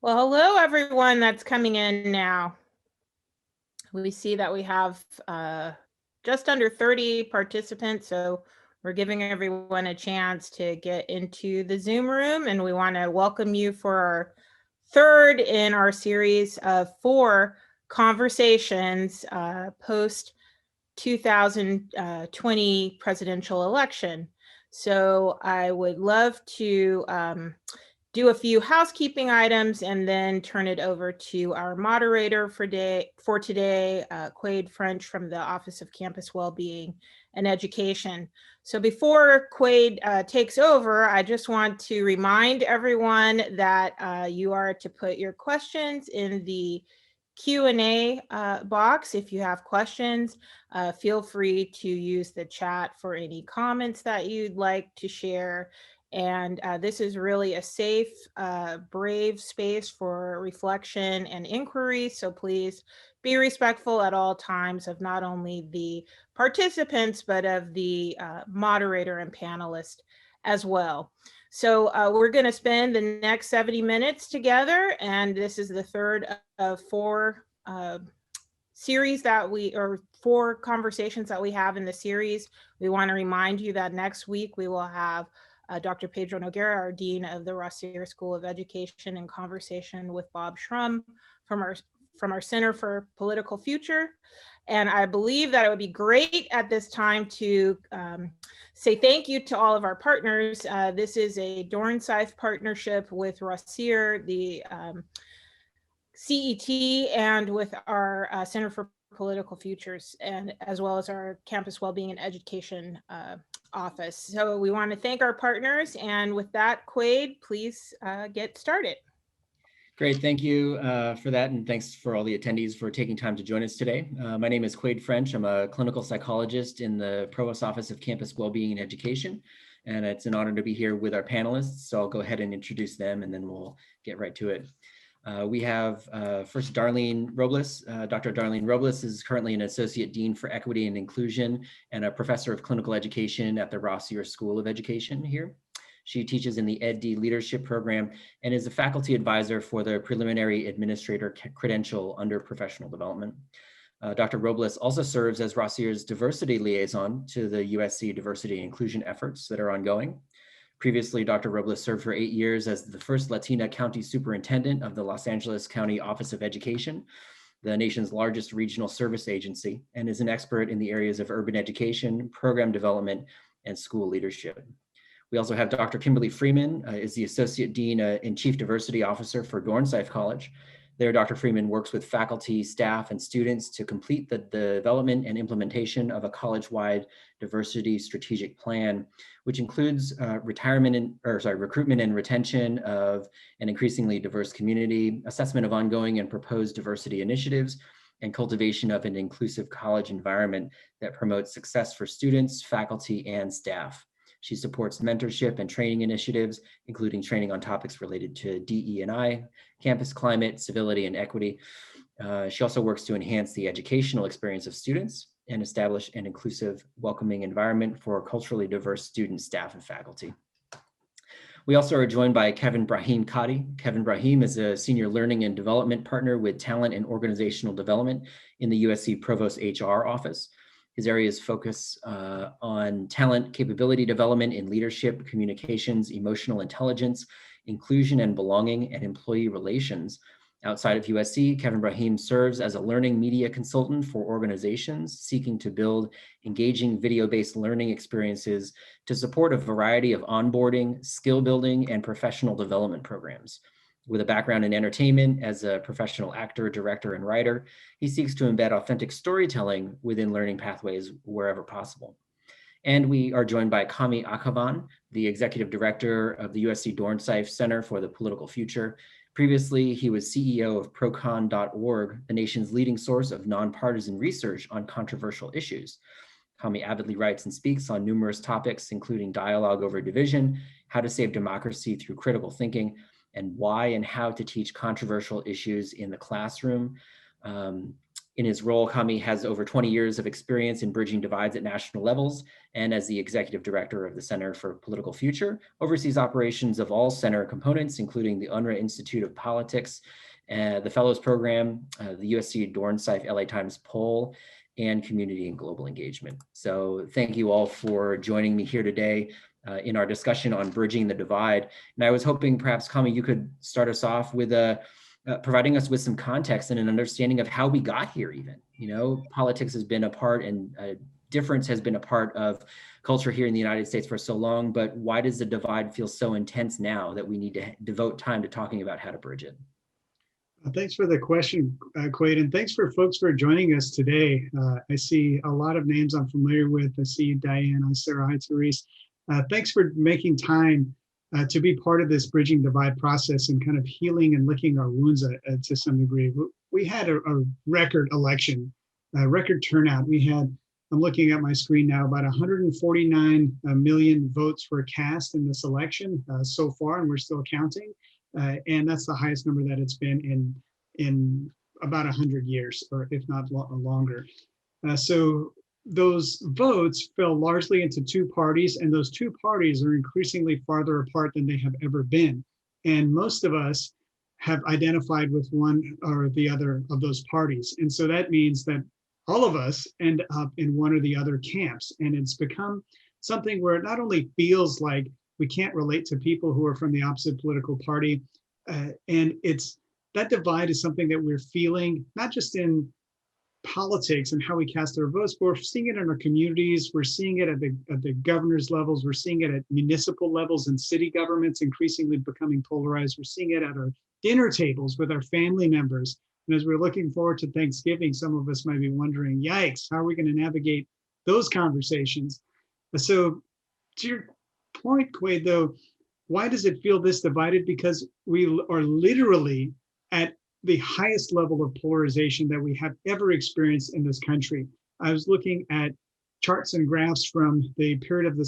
Well, hello, everyone that's coming in now. We see that we have just under 30 participants, so we're giving everyone a chance to get into the Zoom room, and we want to welcome you for our third in our series of 4 conversations post 2020 presidential election. So I would love to do a few housekeeping items and then turn it over to our moderator for today, Quade French from the Office of Campus Wellbeing and Education. So before Quade takes over, I just want to remind everyone that you are to put your questions in the Q&A box. If you have questions, feel free to use the chat for any comments that you'd like to share. And this is really a safe, brave space for reflection and inquiry. So please be respectful at all times of not only the participants, but of the moderator and panelist as well. So we're going to spend the next 70 minutes together, and this is the third of 4 series or 4 conversations that we have in the series. We want to remind you that next week we will have Dr. Pedro Noguera, our Dean of the Rossier School of Education, in conversation with Bob Schrum from our Center for Political Future. And I believe that it would be great at this time to say thank you to all of our partners. This is a Dornsife partnership with Rossier, the CET, and with our Center for Political Futures, and as well as our Campus Wellbeing and Education office. So we want to thank our partners, and with that, Quade, please get started. Great, thank you for that, and thanks for all the attendees for taking time to join us today. My name is Quade French. I'm a clinical psychologist in the Provost Office of Campus Wellbeing and Education, and it's an honor to be here with our panelists. So I'll go ahead and introduce them, and then we'll get right to it. We have first Darlene Robles. Dr. Darlene Robles is currently an Associate Dean for Equity and Inclusion and a Professor of Clinical Education at the Rossier School of Education here. She teaches in the EdD Leadership Program and is a faculty advisor for the Preliminary Administrator Credential under Professional Development. Dr. Robles also serves as Rossier's Diversity Liaison to the USC diversity and inclusion efforts that are ongoing. Previously, Dr. Robles served for 8 years as the first Latina County Superintendent of the Los Angeles County Office of Education, the nation's largest regional service agency, and is an expert in the areas of urban education, program development, and school leadership. We also have Dr. Kimberly Freeman, is the Associate Dean and Chief Diversity Officer for Dornsife College. There, Dr. Freeman works with faculty, staff, and students to complete the development and implementation of a college-wide diversity strategic plan, which includes recruitment and retention of an increasingly diverse community, assessment of ongoing and proposed diversity initiatives, and cultivation of an inclusive college environment that promotes success for students, faculty, and staff. She supports mentorship and training initiatives, including training on topics related to DE&I, campus climate, civility, and equity. She also works to enhance the educational experience of students and establish an inclusive, welcoming environment for culturally diverse students, staff, and faculty. We also are joined by Kevin Brahim Kadi. Kevin Brahim is a senior learning and development partner with talent and organizational development in the USC Provost HR office. His areas focus on talent capability development in leadership, communications, emotional intelligence, inclusion and belonging, and employee relations. Outside of USC, Kevin Brahim serves as a learning media consultant for organizations seeking to build engaging video-based learning experiences to support a variety of onboarding, skill building, and professional development programs. With a background in entertainment as a professional actor, director, and writer, he seeks to embed authentic storytelling within learning pathways wherever possible. And we are joined by Kami Akavan, the executive director of the USC Dornsife Center for the Political Future. Previously, he was CEO of procon.org, the nation's leading source of nonpartisan research on controversial issues. Kami avidly writes and speaks on numerous topics, including dialogue over division, how to save democracy through critical thinking, and why and how to teach controversial issues in the classroom. In In his role, Kami has over 20 years of experience in bridging divides at national levels, and as the executive director of the Center for Political Future, oversees operations of all center components, including the UNRWA Institute of Politics, the Fellows Program, the USC Dornsife LA Times poll, and community and global engagement. So thank you all for joining me here today in our discussion on bridging the divide. And I was hoping perhaps, Kami, you could start us off with providing us with some context and an understanding of how we got here even. You know, politics has been a part and difference has been a part of culture here in the United States for so long, but why does the divide feel so intense now that we need to devote time to talking about how to bridge it? Thanks for the question, Quaid, and thanks for folks for joining us today. I see a lot of names I'm familiar with. I see you, Diane. Hi, Sarah. Hi, Therese. Thanks for making time to be part of this bridging divide process and kind of healing and licking our wounds to some degree. We had a record election, record turnout. We had, I'm looking at my screen now, about 149 million votes were cast in this election so far, and we're still counting. And that's the highest number that it's been in about 100 years, or if not longer. So those votes fell largely into two parties, and those two parties are increasingly farther apart than they have ever been. And most of us have identified with one or the other of those parties. And so that means that all of us end up in one or the other camps. And it's become something where it not only feels like we can't relate to people who are from the opposite political party. And that divide is something that we're feeling, not just in politics and how we cast our votes, but we're seeing it in our communities. We're seeing it at the governor's levels. We're seeing it at municipal levels and city governments increasingly becoming polarized. We're seeing it at our dinner tables with our family members. And as we're looking forward to Thanksgiving, some of us might be wondering, yikes, how are we going to navigate those conversations? So to your point, Quaid, though, why does it feel this divided? Because we are literally at the highest level of polarization that we have ever experienced in this country. I was looking at charts and graphs from the period of the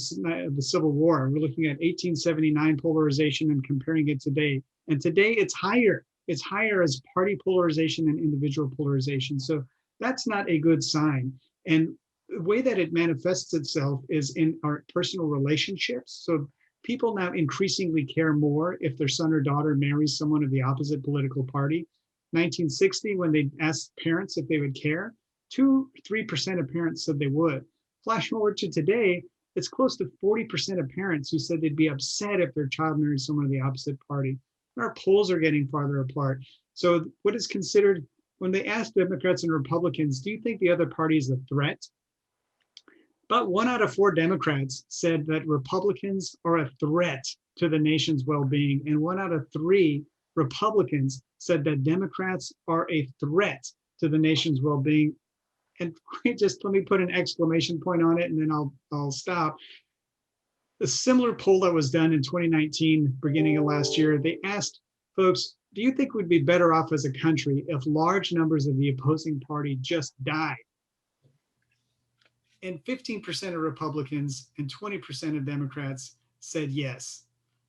Civil War. We're looking at 1879 polarization and comparing it today. And today it's higher. It's higher as party polarization and individual polarization. So that's not a good sign. And the way that it manifests itself is in our personal relationships. So people now increasingly care more if their son or daughter marries someone of the opposite political party. 1960, when they asked parents if they would care, 2-3% of parents said they would. Flash forward to today, it's close to 40% of parents who said they'd be upset if their child married someone of the opposite party. And our polls are getting farther apart. So what is considered, when they ask Democrats and Republicans, do you think the other party is a threat? About 1 out of 4 Democrats said that Republicans are a threat to the nation's well-being, and 1 out of 3 Republicans said that Democrats are a threat to the nation's well-being. And just let me put an exclamation point on it, and then I'll stop. A similar poll that was done in 2019, beginning of last year, they asked folks, do you think we'd be better off as a country if large numbers of the opposing party just died? And 15% of Republicans and 20% of Democrats said yes.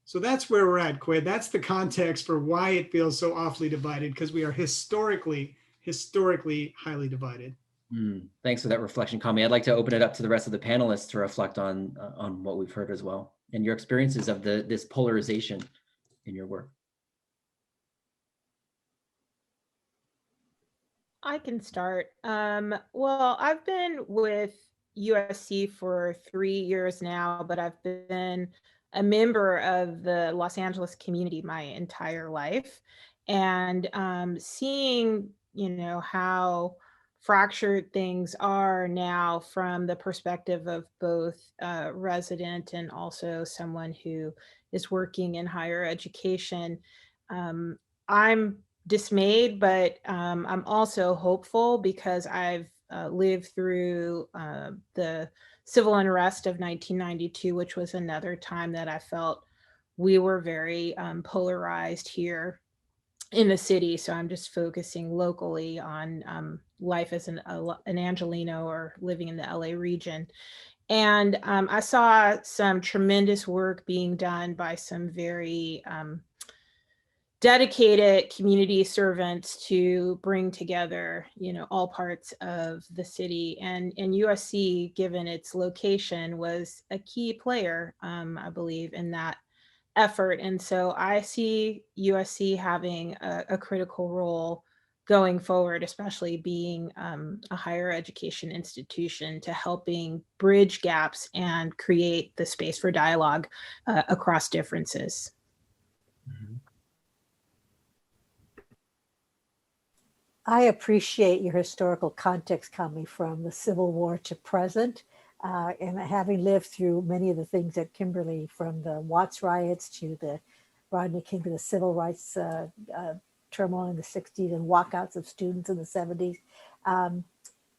So that's where we're at, Quaid. That's the context for why it feels so awfully divided, because we are historically highly divided. Thanks for that reflection, Kami. I'd like to open it up to the rest of the panelists to reflect on what we've heard as well and your experiences of this polarization in your work. I can start. Well, I've been with USC for 3 years now, but I've been a member of the Los Angeles community my entire life. And seeing, how fractured things are now from the perspective of both resident and also someone who is working in higher education, I'm dismayed, but I'm also hopeful because I've lived through the civil unrest of 1992, which was another time that I felt we were very polarized here in the city. So I'm just focusing locally on life as an Angelino or living in the LA region. And I saw some tremendous work being done by some very dedicated community servants to bring together, all parts of the city. And USC, given its location, was a key player, I believe, in that effort. And so I see USC having a critical role going forward, especially being a higher education institution, to helping bridge gaps and create the space for dialogue across differences. I appreciate your historical context coming from the Civil War to present. And having lived through many of the things that Kimberly, from the Watts riots to the Rodney King to the civil rights turmoil in the 60s and walkouts of students in the 70s.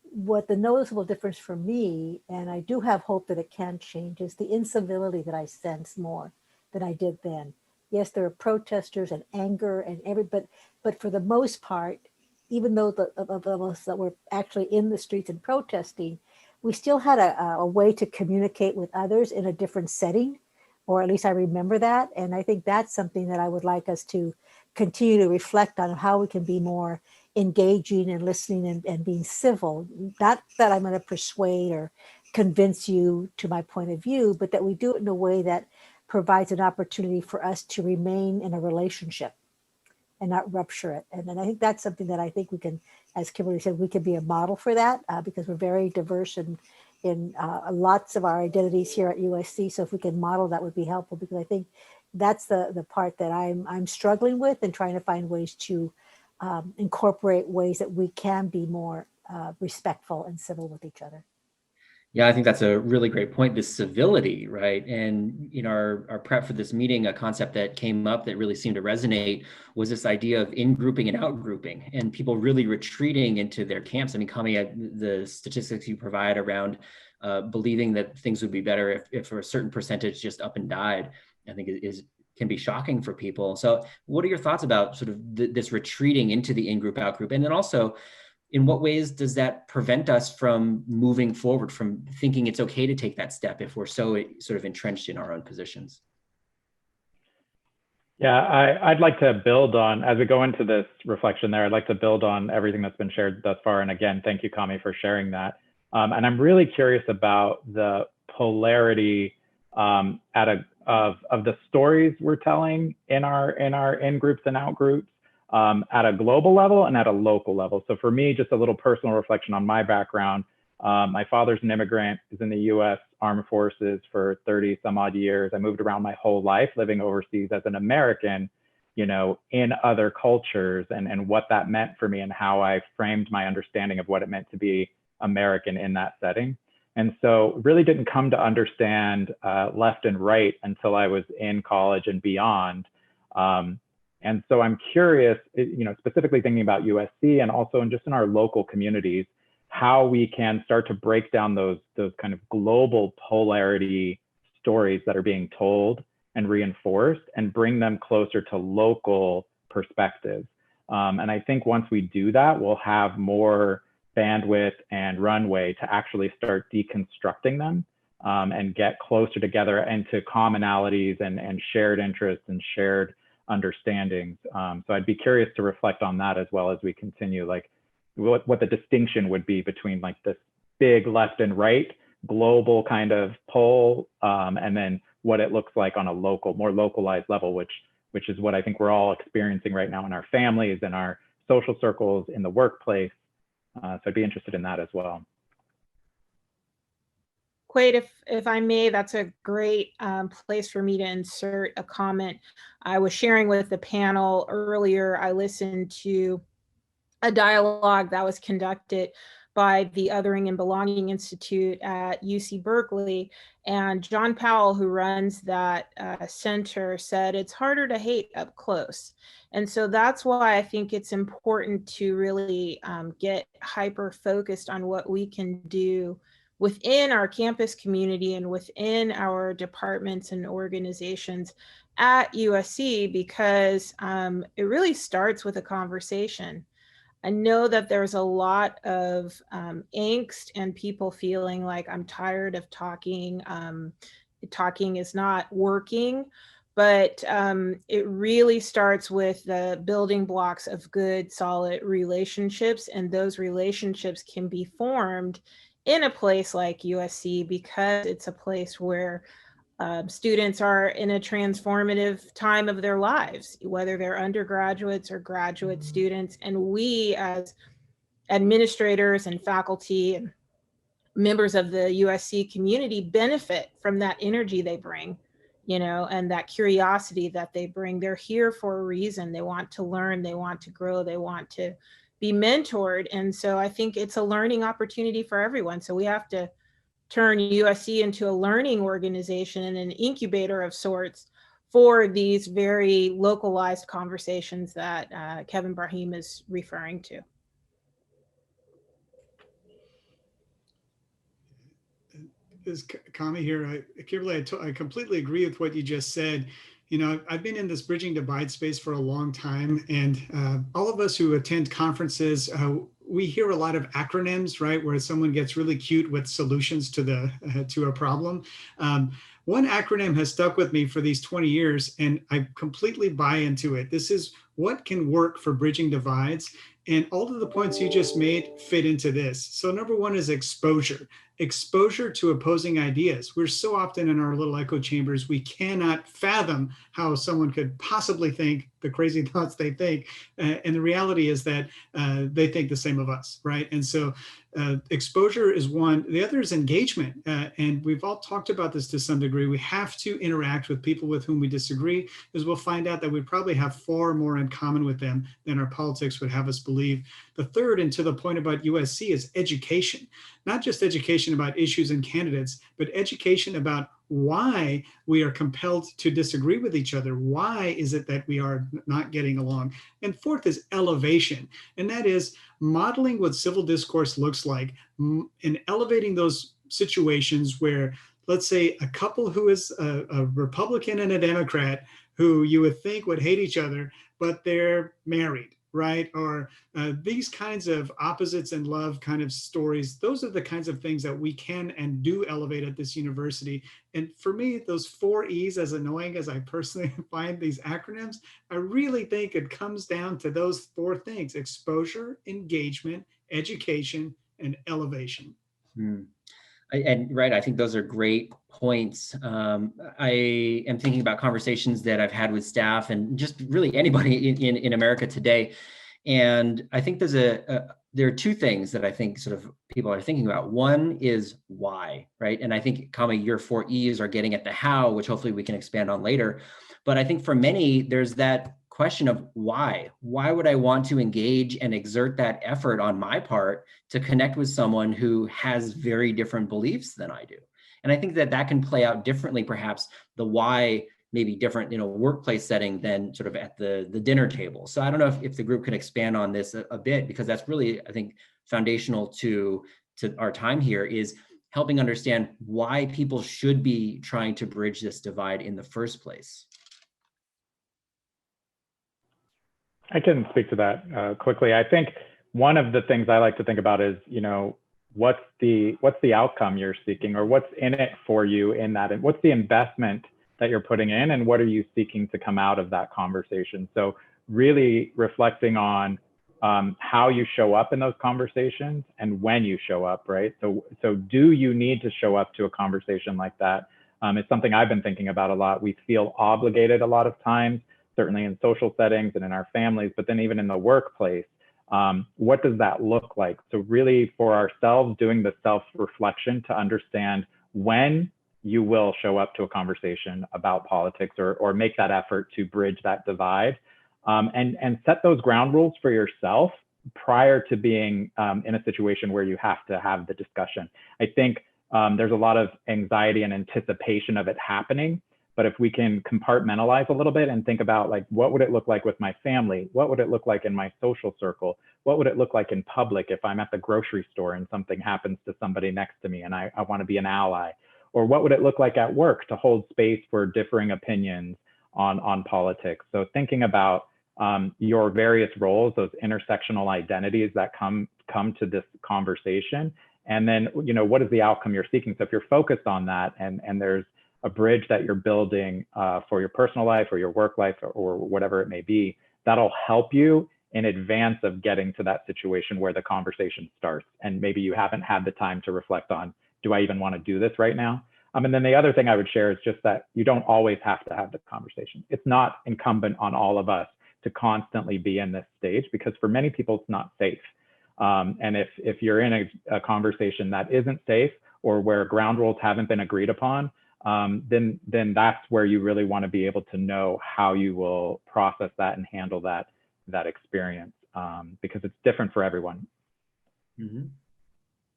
What the noticeable difference for me, and I do have hope that it can change, is the incivility that I sense more than I did then. Yes, there are protesters and anger and but for the most part, even though of us that were actually in the streets and protesting, we still had a way to communicate with others in a different setting, or at least I remember that. And I think that's something that I would like us to continue to reflect on, how we can be more engaging and listening and being civil. Not that I'm going to persuade or convince you to my point of view, but that we do it in a way that provides an opportunity for us to remain in a relationship and not rupture it. And then I think that's something that I think we can, as Kimberly said, we can be a model for that because we're very diverse in lots of our identities here at USC. So if we can model, that would be helpful, because I think that's the part that I'm struggling with, and trying to find ways to incorporate ways that we can be more respectful and civil with each other. Yeah, I think that's a really great point, this civility, right? And in our prep for this meeting, a concept that came up that really seemed to resonate was this idea of in-grouping and out-grouping, and people really retreating into their camps. I mean, Kami, the statistics you provide around believing that things would be better if a certain percentage just up and died, I think can be shocking for people. So what are your thoughts about sort of this retreating into the in-group, out-group? And then also, in what ways does that prevent us from moving forward, from thinking it's okay to take that step if we're so sort of entrenched in our own positions? Yeah, I'd like to build on, as we go into this reflection there, I'd like to build on everything that's been shared thus far. And again, thank you, Kami, for sharing that. And I'm really curious about the polarity of the stories we're telling in our in-groups and out-groups. At a global level and at a local level. So for me, just a little personal reflection on my background. My father's an immigrant, is in the US Armed Forces for 30 some odd years. I moved around my whole life living overseas as an American, in other cultures, and what that meant for me and how I framed my understanding of what it meant to be American in that setting. And so really didn't come to understand left and right until I was in college and beyond. And so I'm curious, specifically thinking about USC and also in our local communities, how we can start to break down those kind of global polarity stories that are being told and reinforced, and bring them closer to local perspectives. And I think once we do that, we'll have more bandwidth and runway to actually start deconstructing them and get closer together into commonalities and shared interests and shared understandings. So I'd be curious to reflect on that as well as we continue, like what the distinction would be between like this big left and right global kind of pole, and then what it looks like on a local, more localized level, which is what I think we're all experiencing right now in our families and our social circles, in the workplace. So I'd be interested in that as well. Quaid, if I may, that's a great place for me to insert a comment. I was sharing with the panel earlier, I listened to a dialogue that was conducted by the Othering and Belonging Institute at UC Berkeley. And John Powell, who runs that center, said it's harder to hate up close. And so that's why I think it's important to really get hyper focused on what we can do within our campus community and within our departments and organizations at USC, because it really starts with a conversation. I know that there's a lot of angst and people feeling like, I'm tired of talking. Talking is not working. but it really starts with the building blocks of good, solid relationships. And those relationships can be formed in a place like USC because it's a place where students are in a transformative time of their lives, whether they're undergraduates or graduate students. And we, as administrators and faculty and members of the USC community, benefit from that energy they bring, and that curiosity that they bring. They're here for a reason. They want to learn, they want to grow, they want to be mentored. And so I think it's a learning opportunity for everyone. So we have to turn USC into a learning organization and an incubator of sorts for these very localized conversations that Kevin Brahim is referring to. This Kami here, Kimberly, I completely agree with what you just said. I've been in this bridging divide space for a long time, and all of us who attend conferences, we hear a lot of acronyms, right? Where someone gets really cute with solutions to a problem. One acronym has stuck with me for these 20 years, and I completely buy into it. This is what can work for bridging divides. And all of the points you just made fit into this. So number one is exposure. Exposure to opposing ideas. We're so often in our little echo chambers, we cannot fathom how someone could possibly think the crazy thoughts they think. And the reality is that they think the same of us, right? And so exposure is one. The other is engagement. And we've all talked about this to some degree. We have to interact with people with whom we disagree, because we'll find out that we probably have far more in common with them than our politics would have us believe. The third, and to the point about USC, is education. Not just education about issues and candidates, but education about why we are compelled to disagree with each other. Why is it that we are not getting along? And fourth is elevation. And that is modeling what civil discourse looks like and elevating those situations where, let's say, a couple who is a Republican and a Democrat who you would think would hate each other, but they're married, right? Or these kinds of opposites in love kind of stories. Those are the kinds of things that we can and do elevate at this university. And for me, those 4 E's, as annoying as I personally find these acronyms, I really think it comes down to those 4 things: exposure, engagement, education, and elevation. I think those are great points. I am thinking about conversations that I've had with staff and just really anybody in America today. And I think there are 2 things that I think sort of people are thinking about. One is why, right? And I think, Kami, your 4 E's are getting at the how, which hopefully we can expand on later. But I think for many, there's that question of why. Why would I want to engage and exert that effort on my part to connect with someone who has very different beliefs than I do? And I think that can play out differently, perhaps the why may be different in a workplace setting than sort of at the dinner table. So I don't know if the group can expand on this a bit, because that's really, I think, foundational to our time here, is helping understand why people should be trying to bridge this divide in the first place. I can speak to that quickly. I think one of the things I like to think about is, what's the outcome you're seeking, or what's in it for you in that, and what's the investment that you're putting in, and what are you seeking to come out of that conversation? So really reflecting on how you show up in those conversations and when you show up, right? So do you need to show up to a conversation like that? It's something I've been thinking about a lot. We feel obligated a lot of times, certainly in social settings and in our families, but then even in the workplace. What does that look like? So really for ourselves, doing the self-reflection to understand when you will show up to a conversation about politics, or make that effort to bridge that divide, and set those ground rules for yourself prior to being in a situation where you have to have the discussion. I think there's a lot of anxiety and anticipation of it happening, but if we can compartmentalize a little bit and think about, like, what would it look like with my family? What would it look like in my social circle? What would it look like in public if I'm at the grocery store and something happens to somebody next to me and I want to be an ally? Or what would it look like at work to hold space for differing opinions on politics? So thinking about your various roles, those intersectional identities that come to this conversation, and then, what is the outcome you're seeking? So if you're focused on that, and there's a bridge that you're building for your personal life or your work life or whatever it may be, that'll help you in advance of getting to that situation where the conversation starts. And maybe you haven't had the time to reflect on, do I even want to do this right now? And then the other thing I would share is just that you don't always have to have the conversation. It's not incumbent on all of us to constantly be in this stage, because for many people, it's not safe. And if you're in a conversation that isn't safe, or where ground rules haven't been agreed upon, then that's where you really want to be able to know how you will process that and handle that experience, because it's different for everyone. Mm-hmm.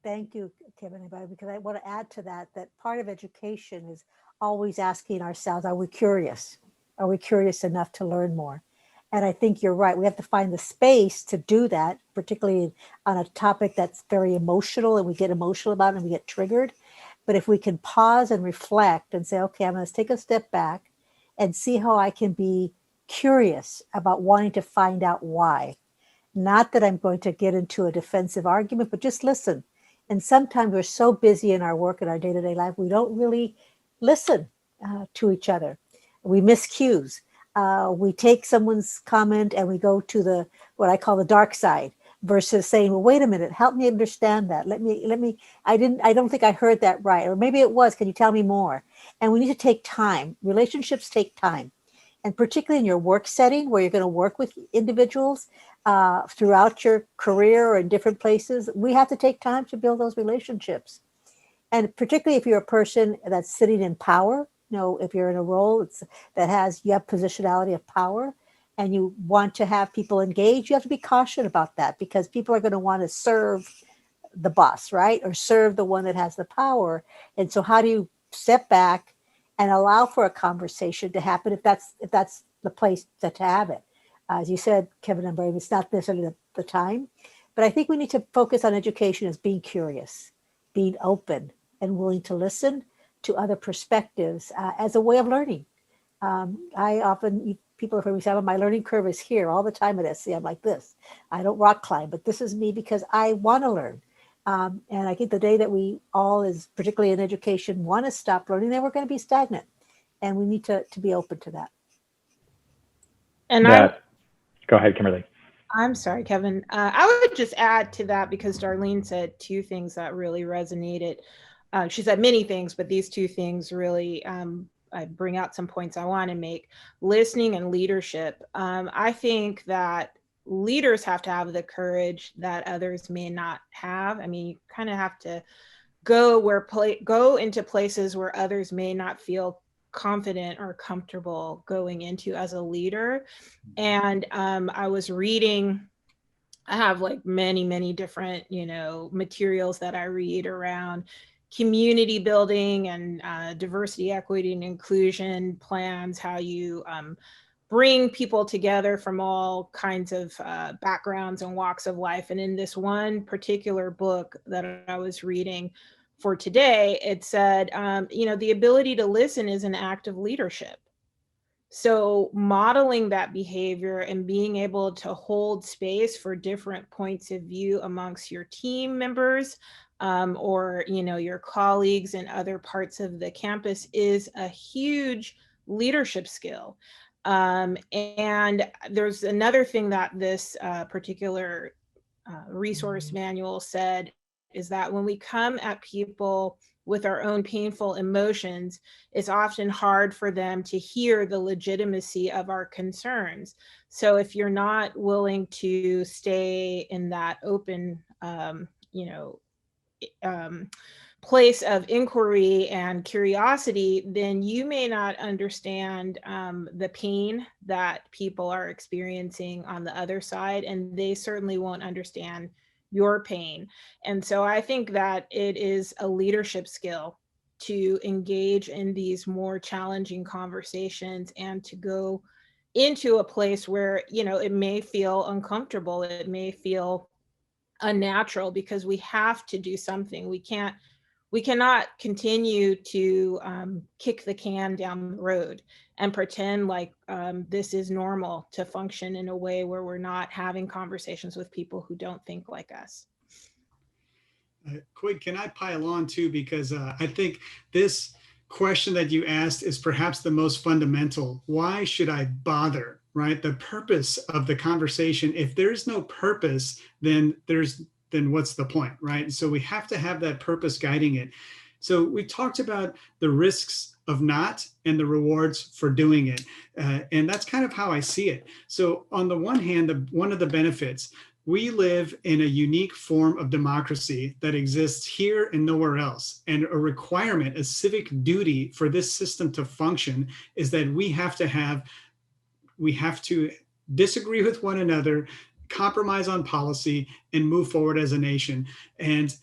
Thank you, Kevin, because I want to add to that part of education is always asking ourselves, are we curious? Are we curious enough to learn more? And I think you're right. We have to find the space to do that, particularly on a topic that's very emotional and we get emotional about it and we get triggered. But if we can pause and reflect and say, okay, I'm going to take a step back and see how I can be curious about wanting to find out why. Not that I'm going to get into a defensive argument, but just listen. And sometimes we're so busy in our work and our day-to-day life, we don't really listen to each other. We miss cues. We take someone's comment and we go to what I call the dark side, versus saying, well, wait a minute, help me understand that. I don't think I heard that right. Or maybe it was, can you tell me more? And we need to take time. Relationships take time. And particularly in your work setting where you're going to work with individuals throughout your career or in different places, we have to take time to build those relationships. And particularly if you're a person that's sitting in power, if you're in a role you have positionality of power and you want to have people engage, you have to be cautious about that, because people are going to want to serve the boss, right? Or serve the one that has the power. And so how do you step back and allow for a conversation to happen if that's the place to have it? As you said, Kevin and Brave, it's not necessarily the time, but I think we need to focus on education as being curious, being open, and willing to listen to other perspectives as a way of learning. People have heard me say, my learning curve is here all the time at SC. I'm like this. I don't rock climb, but this is me because I want to learn. And I think the day that we all, particularly in education, want to stop learning, then we're going to be stagnant. And we need to be open to that. And go ahead, Kimberly. I'm sorry, Kevin. I would just add to that, because Darlene said two things that really resonated. She said many things, but these two things really I bring out some points I want to make. Listening and leadership. I think that leaders have to have the courage that others may not have. I mean, you kind of have to go into places where others may not feel confident or comfortable going into as a leader. And I was reading, I have like many different, materials that I read around community building and diversity, equity, and inclusion plans, how you bring people together from all kinds of backgrounds and walks of life. And in this one particular book that I was reading for today, it said, the ability to listen is an act of leadership. So modeling that behavior and being able to hold space for different points of view amongst your team members or, your colleagues in other parts of the campus is a huge leadership skill. And there's another thing that this particular resource manual said, is that when we come at people with our own painful emotions, it's often hard for them to hear the legitimacy of our concerns. So if you're not willing to stay in that open, place of inquiry and curiosity, then you may not understand the pain that people are experiencing on the other side, and they certainly won't understand your pain. And so I think that it is a leadership skill to engage in these more challenging conversations and to go into a place where, it may feel uncomfortable, it may feel unnatural, because we have to do something. We cannot continue to kick the can down the road and pretend like this is normal to function in a way where we're not having conversations with people who don't think like us. Quid, can I pile on too? Because I think this question that you asked is perhaps the most fundamental. Why should I bother, right? The purpose of the conversation. If there's no purpose, then what's the point, right? So we have to have that purpose guiding it. So we talked about the risks of not and the rewards for doing it. And that's kind of how I see it. So on the one hand, one of the benefits, we live in a unique form of democracy that exists here and nowhere else. And a requirement, a civic duty for this system to function is that we have to disagree with one another, compromise on policy, and move forward as a nation. And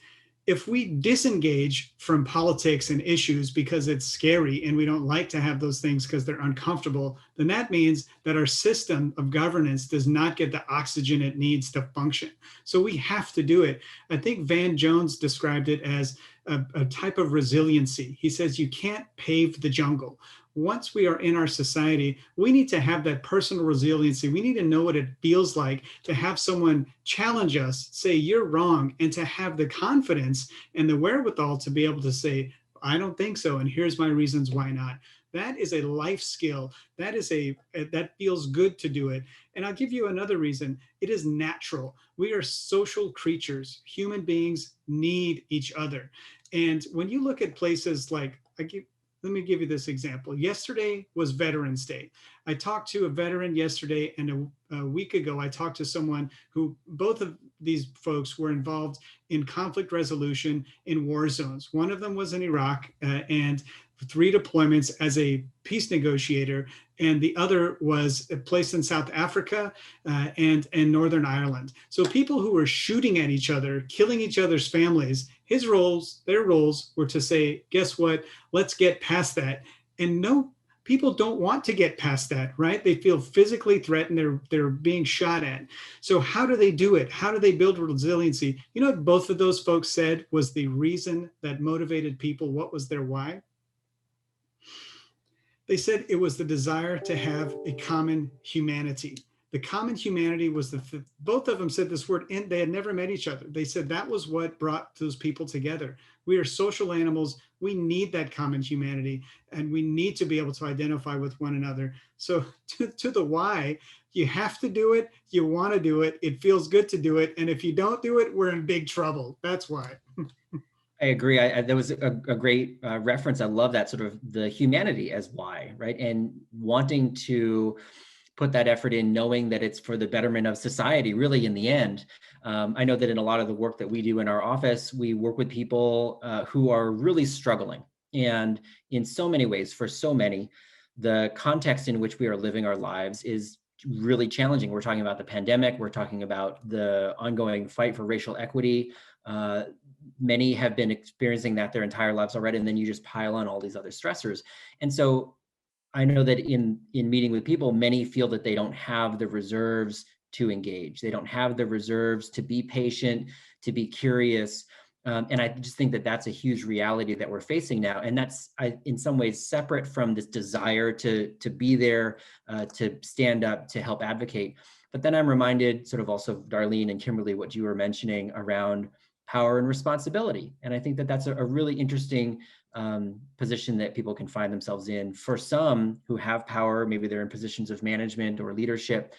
if we disengage from politics and issues because it's scary and we don't like to have those things because they're uncomfortable, then that means that our system of governance does not get the oxygen it needs to function. So we have to do it. I think Van Jones described it as a type of resiliency. He says you can't pave the jungle. Once we are in our society, we need to have that personal resiliency. We need to know what it feels like to have someone challenge us, say you're wrong, and to have the confidence and the wherewithal to be able to say, I don't think so, and here's my reasons why not. That is a life skill. That feels good to do it. And I'll give you another reason. It is natural. We are social creatures. Human beings need each other. And when you look at places like, let me give you this example. Yesterday was Veterans Day. I talked to a veteran yesterday, and a week ago, I talked to someone who, both of these folks were involved in conflict resolution in war zones. One of them was in Iraq and 3 deployments as a peace negotiator, and the other was placed in South Africa and Northern Ireland. So people who were shooting at each other, killing each other's families, their roles were to say, guess what, let's get past that. And no, people don't want to get past that, right? They feel physically threatened, they're being shot at. So how do they do it? How do they build resiliency? You know what both of those folks said was the reason that motivated people? What was their why? They said it was the desire to have a common humanity. The common humanity was both of them said this word, and they had never met each other. They said that was what brought those people together. We are social animals. We need that common humanity, and we need to be able to identify with one another. So to the why, you have to do it. You want to do it. It feels good to do it. And if you don't do it, we're in big trouble. That's why. I agree. There was a great reference. I love that, sort of the humanity as why, right? And wanting to put that effort in, knowing that it's for the betterment of society, really, in the end. I know that in a lot of the work that we do in our office, we work with people who are really struggling. And in so many ways, for so many, the context in which we are living our lives is really challenging. We're talking about the pandemic. We're talking about the ongoing fight for racial equity. Many have been experiencing that their entire lives already, and then you just pile on all these other stressors. And so I know that in meeting with people, many feel that they don't have the reserves to engage. They don't have the reserves to be patient, to be curious. And I just think that that's a huge reality that we're facing now. And that's in some ways separate from this desire to be there, to stand up, to help advocate. But then I'm reminded, sort of also, Darlene and Kimberly, what you were mentioning around power and responsibility. And I think that that's a really interesting position that people can find themselves in. For some who have power, maybe they're in positions of management or leadership,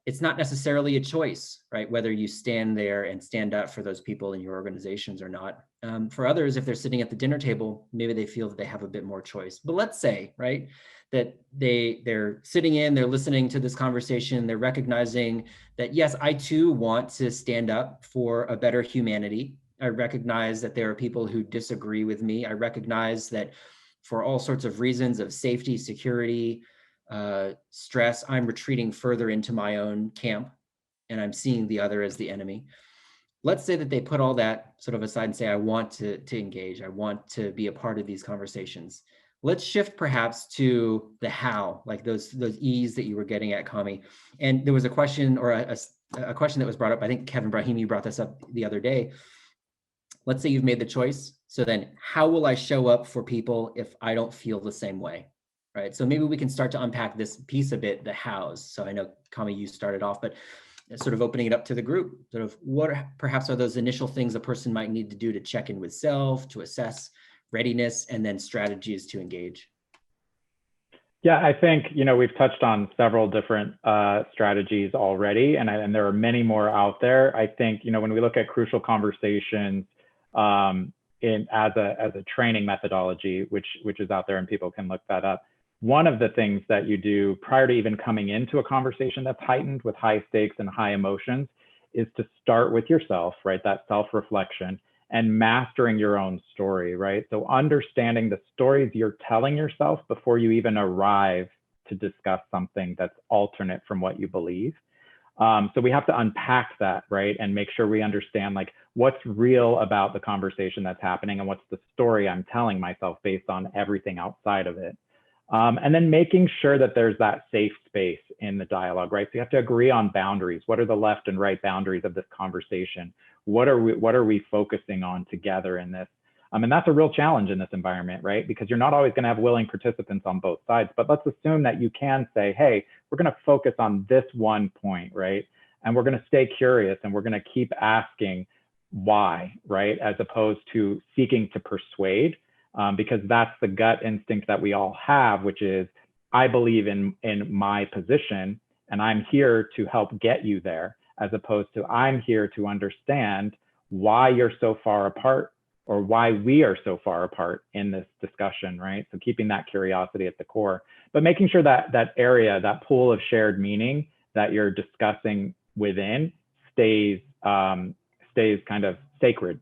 it's not necessarily a choice, right? Whether you stand there and stand up for those people in your organizations or not. For others, if they're sitting at the dinner table, maybe they feel that they have a bit more choice. But let's say, right, that they're sitting in, they're listening to this conversation, they're recognizing that, yes, I too want to stand up for a better humanity. I recognize that there are people who disagree with me. I recognize that for all sorts of reasons of safety, security, stress, I'm retreating further into my own camp, and I'm seeing the other as the enemy. Let's say that they put all that sort of aside and say, I want to engage. I want to be a part of these conversations. Let's shift perhaps to the how, like those E's that you were getting at, Kami. And there was a question, or a question that was brought up. I think Kevin Brahimi brought this up the other day. Let's say you've made the choice. So then how will I show up for people if I don't feel the same way? Right. So maybe we can start to unpack this piece a bit, the hows. So I know, Kami, you started off, but sort of opening it up to the group, sort of what perhaps are those initial things a person might need to do to check in with self, to assess readiness, and then strategies to engage? Yeah, I think, we've touched on several different strategies already, and there are many more out there. I think, when we look at crucial conversations as a training methodology, which is out there and people can look that up, one of the things that you do prior to even coming into a conversation that's heightened with high stakes and high emotions is to start with yourself, right? That self-reflection and mastering your own story, right? So understanding the stories you're telling yourself before you even arrive to discuss something that's alternate from what you believe. So we have to unpack that, right? And make sure we understand like what's real about the conversation that's happening and what's the story I'm telling myself based on everything outside of it. And then making sure that there's that safe space in the dialogue, right? So you have to agree on boundaries. What are the left and right boundaries of this conversation? What are we focusing on together in this? And that's a real challenge in this environment, right? Because you're not always going to have willing participants on both sides, but let's assume that you can say, hey, we're going to focus on this one point, right? And we're going to stay curious and we're going to keep asking why, right? As opposed to seeking to persuade. Because that's the gut instinct that we all have, which is, I believe in my position and I'm here to help get you there, as opposed to I'm here to understand why you're so far apart or why we are so far apart in this discussion, right? So keeping that curiosity at the core, but making sure that that area, that pool of shared meaning that you're discussing within stays kind of sacred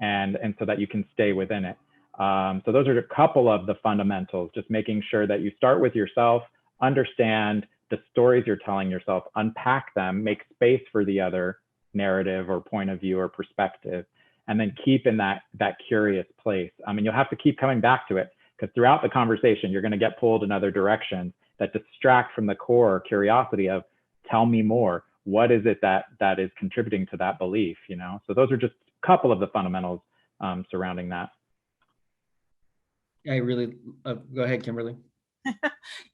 and so that you can stay within it. So those are a couple of the fundamentals, just making sure that you start with yourself, understand the stories you're telling yourself, unpack them, make space for the other narrative or point of view or perspective, and then keep in that curious place. You'll have to keep coming back to it because throughout the conversation, you're going to get pulled in other directions that distract from the core curiosity of, tell me more. What is it that is contributing to that belief, So those are just a couple of the fundamentals surrounding that. I really, go ahead, Kimberly.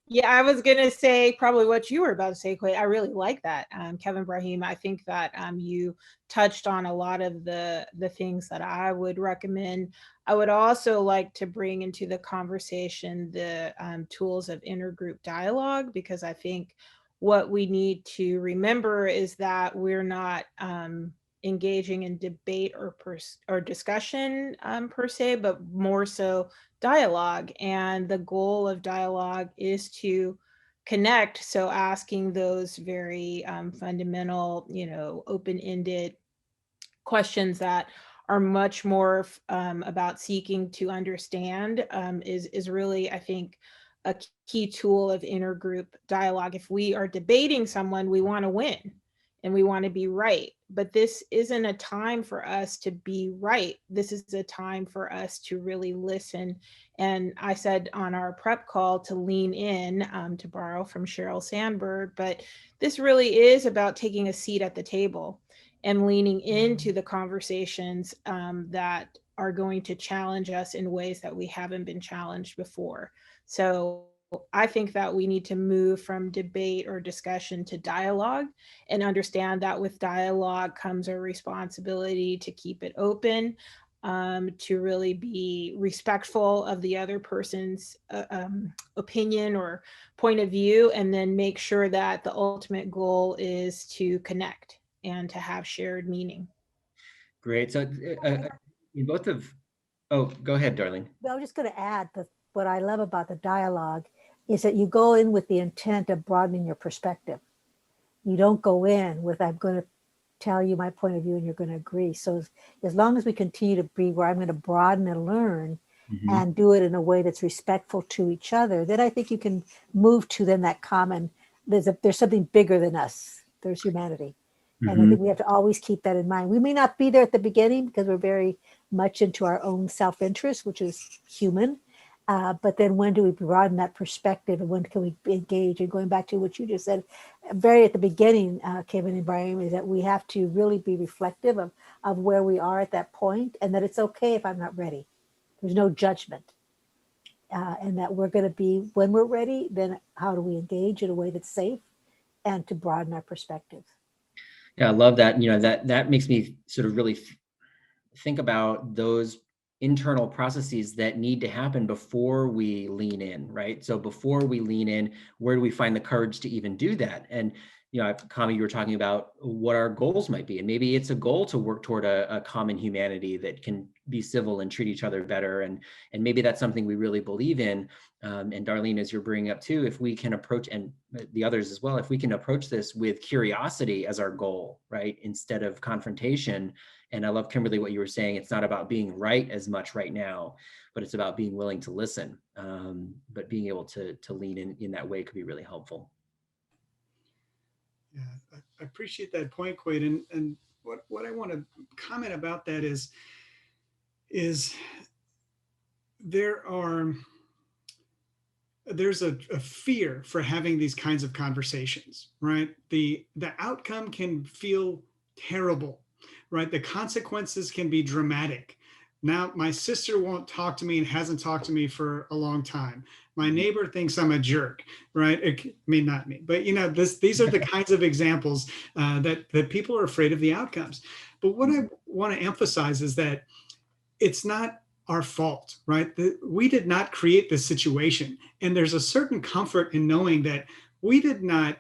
Yeah, I was going to say probably what you were about to say, Quay. I really like that, Kevin Brahim. I think that you touched on a lot of the things that I would recommend. I would also like to bring into the conversation the tools of intergroup dialogue, because I think what we need to remember is that we're not engaging in debate or discussion per se, but more so dialogue. And the goal of dialogue is to connect. So asking those very fundamental, open-ended questions that are much more about seeking to understand is really, I think, a key tool of intergroup dialogue. If we are debating someone, we want to win and we want to be right. But this isn't a time for us to be right. This is a time for us to really listen. And I said on our prep call to lean in, to borrow from Sheryl Sandberg, but this really is about taking a seat at the table and leaning into the conversations that are going to challenge us in ways that we haven't been challenged before. So I think that we need to move from debate or discussion to dialogue and understand that with dialogue comes a responsibility to keep it open, to really be respectful of the other person's opinion or point of view, and then make sure that the ultimate goal is to connect and to have shared meaning. Great. So you both have, oh, go ahead, Darlene. Well, I'm just going to add that what I love about the dialogue is that you go in with the intent of broadening your perspective. You don't go in with, I'm going to tell you my point of view and you're going to agree. So as long as we continue to be where I'm going to broaden and learn and do it in a way that's respectful to each other, then I think you can move to then that common, there's something bigger than us. There's humanity. And I think we have to always keep that in mind. We may not be there at the beginning because we're very much into our own self-interest, which is human. But then when do we broaden that perspective and when can we engage? And going back to what you just said, very at the beginning, Kevin and Brian, is that we have to really be reflective of where we are at that point and that it's okay if I'm not ready. There's no judgment. And that we're going to be, when we're ready, then how do we engage in a way that's safe and to broaden our perspective? Yeah, I love that. That makes me sort of really think about those internal processes that need to happen before we lean in, right? So before we lean in, where do we find the courage to even do that? And Kami, you were talking about what our goals might be, and maybe it's a goal to work toward a common humanity that can be civil and treat each other better, and maybe that's something we really believe in. And Darlene, as you're bringing up too, if we can approach, and the others as well, if we can approach this with curiosity as our goal, right, instead of confrontation. And I love, Kimberly, what you were saying. It's not about being right as much right now, but it's about being willing to listen. But being able to lean in that way could be really helpful. Yeah, I appreciate that point, Quaid. And what I want to comment about that is there's a fear for having these kinds of conversations, right? The outcome can feel terrible, right? The consequences can be dramatic. Now, my sister won't talk to me and hasn't talked to me for a long time. My neighbor thinks I'm a jerk, right? I mean, not me, but these are the kinds of examples that people are afraid of the outcomes. But what I want to emphasize is that it's not our fault, right? We did not create this situation. And there's a certain comfort in knowing that we did not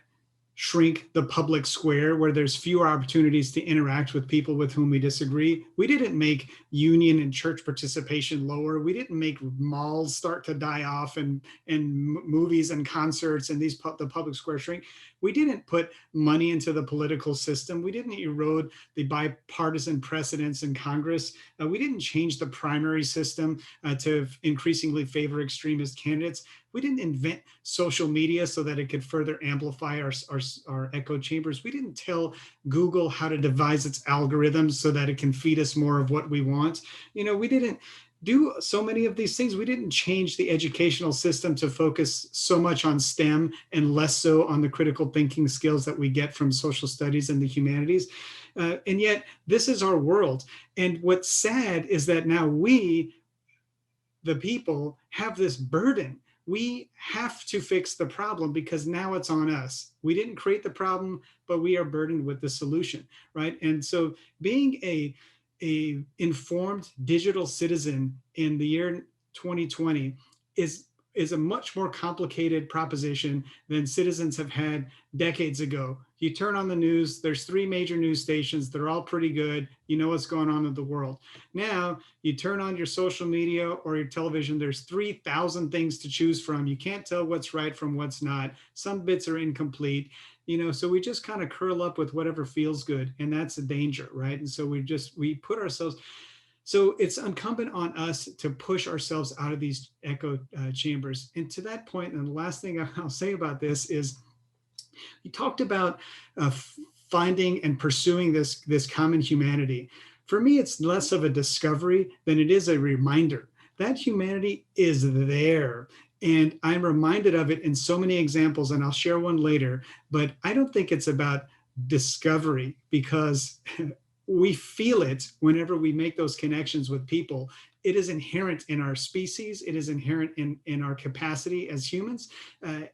shrink the public square where there's fewer opportunities to interact with people with whom we disagree. We didn't make union and church participation lower. We didn't make malls start to die off and movies and concerts and the public square shrink. We didn't put money into the political system. We didn't erode the bipartisan precedents in Congress. We didn't change the primary system to increasingly favor extremist candidates. We didn't invent social media so that it could further amplify our echo chambers. We didn't tell Google how to devise its algorithms so that it can feed us more of what we want. We didn't do so many of these things. We didn't change the educational system to focus so much on STEM and less so on the critical thinking skills that we get from social studies and the humanities. And yet this is our world. And what's sad is that now we, the people, have this burden. We have to fix the problem because now it's on us. We didn't create the problem, but we are burdened with the solution, right? And so being a informed digital citizen in the year 2020 is a much more complicated proposition than citizens have had decades ago. You turn on the news, there's 3 major news stations. They're all pretty good. You know what's going on in the world. Now, you turn on your social media or your television, there's 3,000 things to choose from. You can't tell what's right from what's not. Some bits are incomplete. So we just kind of curl up with whatever feels good. And that's a danger, right? And so we put ourselves, so it's incumbent on us to push ourselves out of these echo chambers. And to that point, and the last thing I'll say about this is, you talked about finding and pursuing this common humanity. For me, it's less of a discovery than it is a reminder that humanity is there. And I'm reminded of it in so many examples, and I'll share one later, but I don't think it's about discovery because we feel it whenever we make those connections with people. It is inherent in our species. It is inherent in our capacity as humans.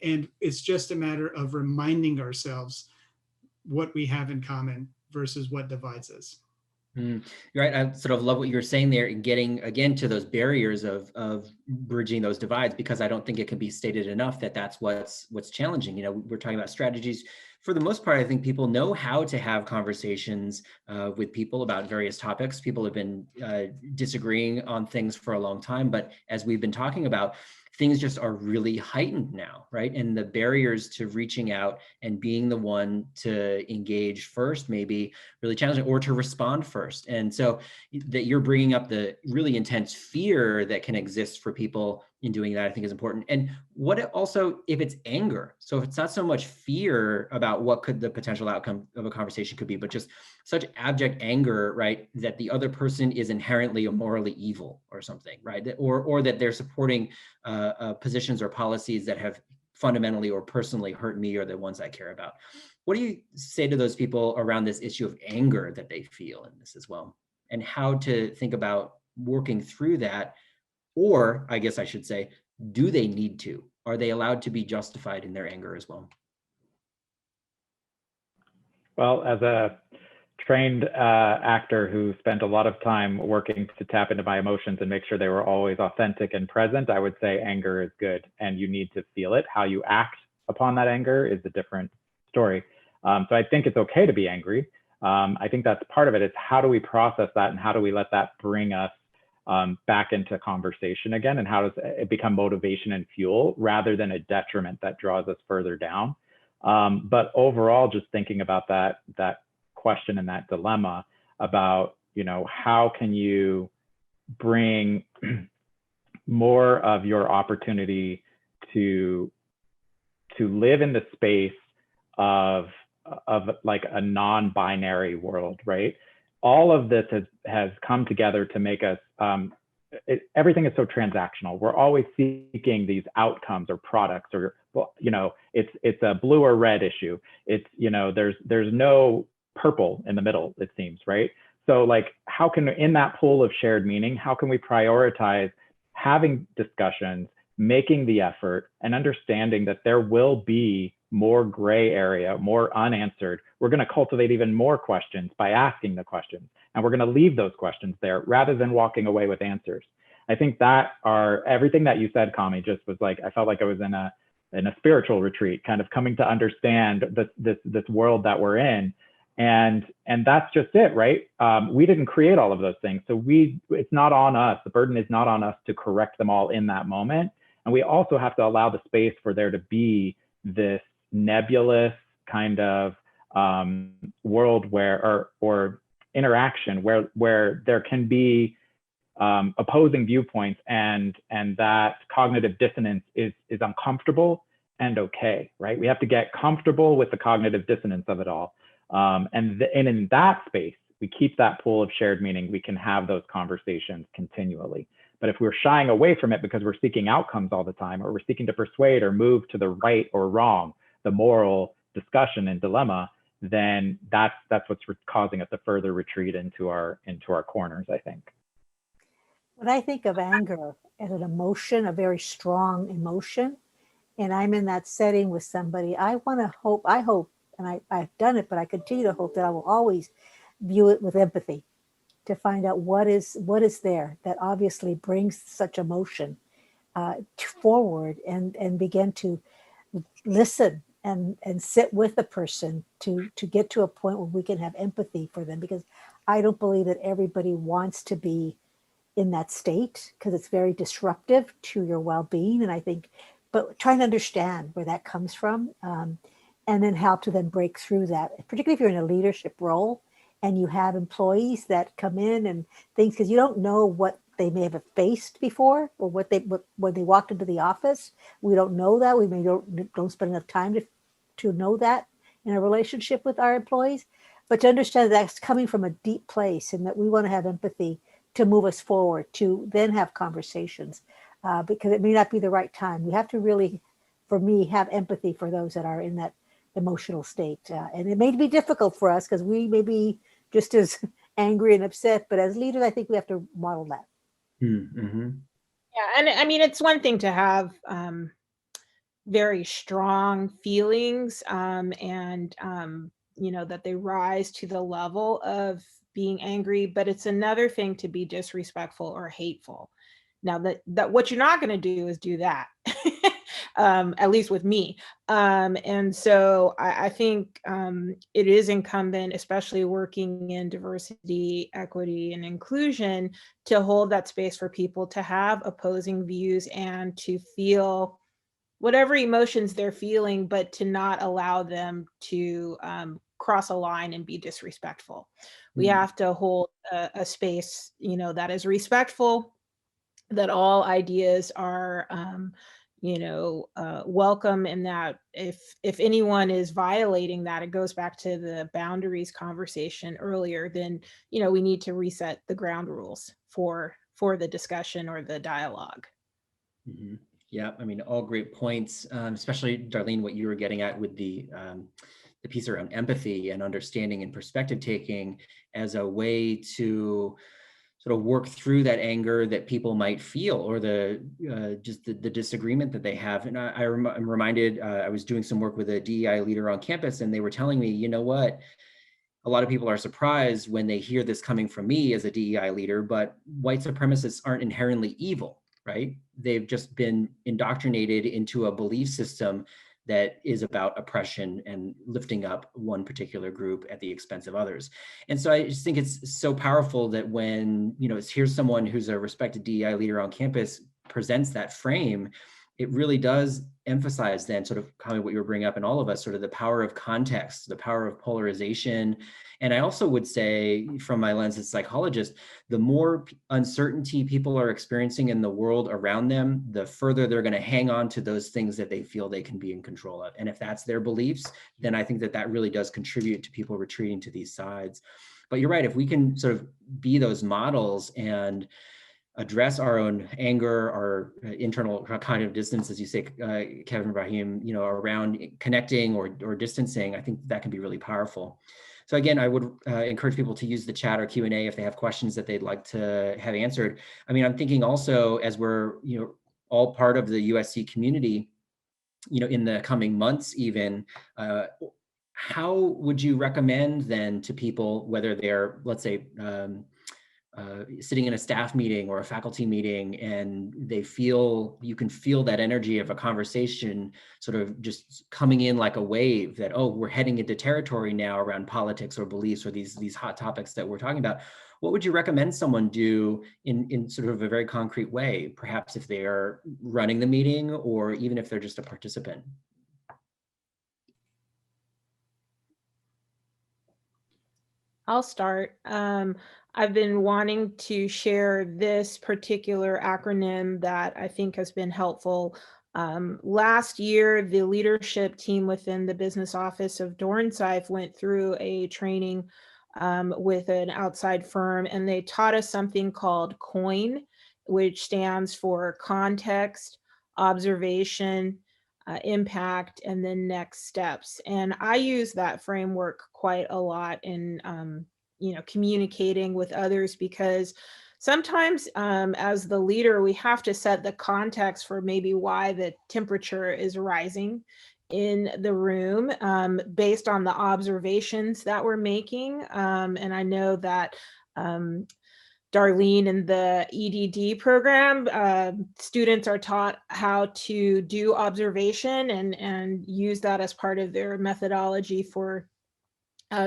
And it's just a matter of reminding ourselves what we have in common versus what divides us. You're right. I sort of love what you were saying there, and getting again to those barriers of bridging those divides, because I don't think it can be stated enough that that's what's challenging. We're talking about strategies. For the most part, I think people know how to have conversations with people about various topics. People have been disagreeing on things for a long time, but as we've been talking about, things just are really heightened now, right? And the barriers to reaching out and being the one to engage first may be really challenging, or to respond first. And so that you're bringing up the really intense fear that can exist for people in doing that, I think is important. And what also, if it's anger, so if it's not so much fear about what could the potential outcome of a conversation could be, but just such abject anger, right, that the other person is inherently morally evil or something, right? Or that they're supporting positions or policies that have fundamentally or personally hurt me or the ones I care about. What do you say to those people around this issue of anger that they feel in this as well, and how to think about working through that? Or I guess I should say, do they need to? Are they allowed to be justified in their anger as well? Well, as a trained actor who spent a lot of time working to tap into my emotions and make sure they were always authentic and present, I would say anger is good and you need to feel it. How you act upon that anger is a different story. So I think it's okay to be angry. I think that's part of it. It's how do we process that and how do we let that bring us back into conversation again, and how does it become motivation and fuel rather than a detriment that draws us further down. But overall, just thinking about that question and that dilemma about, you know, how can you bring more of your opportunity to live in the space of like a non-binary world, right? All of this has come together to make us, everything is so transactional. We're always seeking these outcomes or products, or, you know, it's a blue or red issue. It's, you know, there's no purple in the middle, it seems, right? So like, how can, in that pool of shared meaning, how can we prioritize having discussions, making the effort, and understanding that there will be more gray area, more unanswered. We're going to cultivate even more questions by asking the questions, and we're going to leave those questions there rather than walking away with answers. I think that everything that you said, Kami, just was like, I felt like I was in a spiritual retreat, kind of coming to understand this world that we're in. And that's just it, right? We didn't create all of those things. So it's not on us. The burden is not on us to correct them all in that moment. And we also have to allow the space for there to be this nebulous kind of world where, or interaction where there can be opposing viewpoints, and that cognitive dissonance is uncomfortable and okay, right? We have to get comfortable with the cognitive dissonance of it all. And in that space, we keep that pool of shared meaning, we can have those conversations continually. But if we're shying away from it because we're seeking outcomes all the time, or we're seeking to persuade or move to the right or wrong, the moral discussion and dilemma, then that's what's causing us to further retreat into our corners, I think. When I think of anger as an emotion, a very strong emotion, and I'm in that setting with somebody, I hope, and I've done it, but I continue to hope that I will always view it with empathy, to find out what is there that obviously brings such emotion forward, and begin to listen and sit with the person to get to a point where we can have empathy for them, because I don't believe that everybody wants to be in that state, because it's very disruptive to your well-being. And I think, but trying to understand where that comes from, and then how to then break through that, particularly if you're in a leadership role and you have employees that come in and things, because you don't know what they may have faced before, or when they walked into the office. We don't know that. We may don't spend enough time to know that in a relationship with our employees. But to understand that that's coming from a deep place, and that we want to have empathy to move us forward, to then have conversations, because it may not be the right time. We have to really, for me, have empathy for those that are in that emotional state. And it may be difficult for us because we may be just as angry and upset, but as leaders, I think we have to model that. Mm-hmm. Yeah, and I mean, it's one thing to have very strong feelings, and you know, that they rise to the level of being angry, but it's another thing to be disrespectful or hateful. Now that what you're not going to do is do that, at least with me. And so I think it is incumbent, especially working in diversity, equity, and inclusion, to hold that space for people to have opposing views and to feel whatever emotions they're feeling, but to not allow them to cross a line and be disrespectful. We have to hold a space, you know, that is respectful, that all ideas are, you know, welcome, and that if anyone is violating that, it goes back to the boundaries conversation earlier, then, you know, we need to reset the ground rules for the discussion or the dialogue. Mm-hmm. Yeah, I mean, all great points, especially Darlene, what you were getting at with the piece around empathy and understanding and perspective taking as a way to sort of work through that anger that people might feel, or just the disagreement that they have. And I'm reminded, I was doing some work with a DEI leader on campus, and they were telling me, you know what, a lot of people are surprised when they hear this coming from me as a DEI leader, but white supremacists aren't inherently evil, right? They've just been indoctrinated into a belief system that is about oppression and lifting up one particular group at the expense of others. And so I just think it's so powerful that when, here's someone who's a respected DEI leader on campus presents that frame, it really does emphasize then sort of kind of what you were bringing up in all of us, sort of the power of context, the power of polarization. And I also would say, from my lens as a psychologist, the more uncertainty people are experiencing in the world around them, the further they're going to hang on to those things that they feel they can be in control of. And if that's their beliefs, then I think that that really does contribute to people retreating to these sides. But you're right, if we can sort of be those models and address our own anger, our internal cognitive distance, as you say, Kevin Ibrahim, around connecting or distancing, I think that can be really powerful. So again, I would encourage people to use the chat or Q&A if they have questions that they'd like to have answered. I mean, I'm thinking also, as we're all part of the USC community, in the coming months even, how would you recommend then to people, whether they're, let's say, sitting in a staff meeting or a faculty meeting, and you can feel that energy of a conversation sort of just coming in like a wave that, oh, we're heading into territory now around politics or beliefs or these hot topics that we're talking about. What would you recommend someone do in sort of a very concrete way, perhaps if they are running the meeting or even if they're just a participant? I'll start. I've been wanting to share this particular acronym that I think has been helpful. Last year, the leadership team within the business office of Dornsife went through a training with an outside firm, and they taught us something called COIN, which stands for context, observation, impact, and then next steps. And I use that framework quite a lot in communicating with others, because sometimes as the leader, we have to set the context for maybe why the temperature is rising in the room based on the observations that we're making. And I know that Darlene, in the EDD program, students are taught how to do observation and use that as part of their methodology for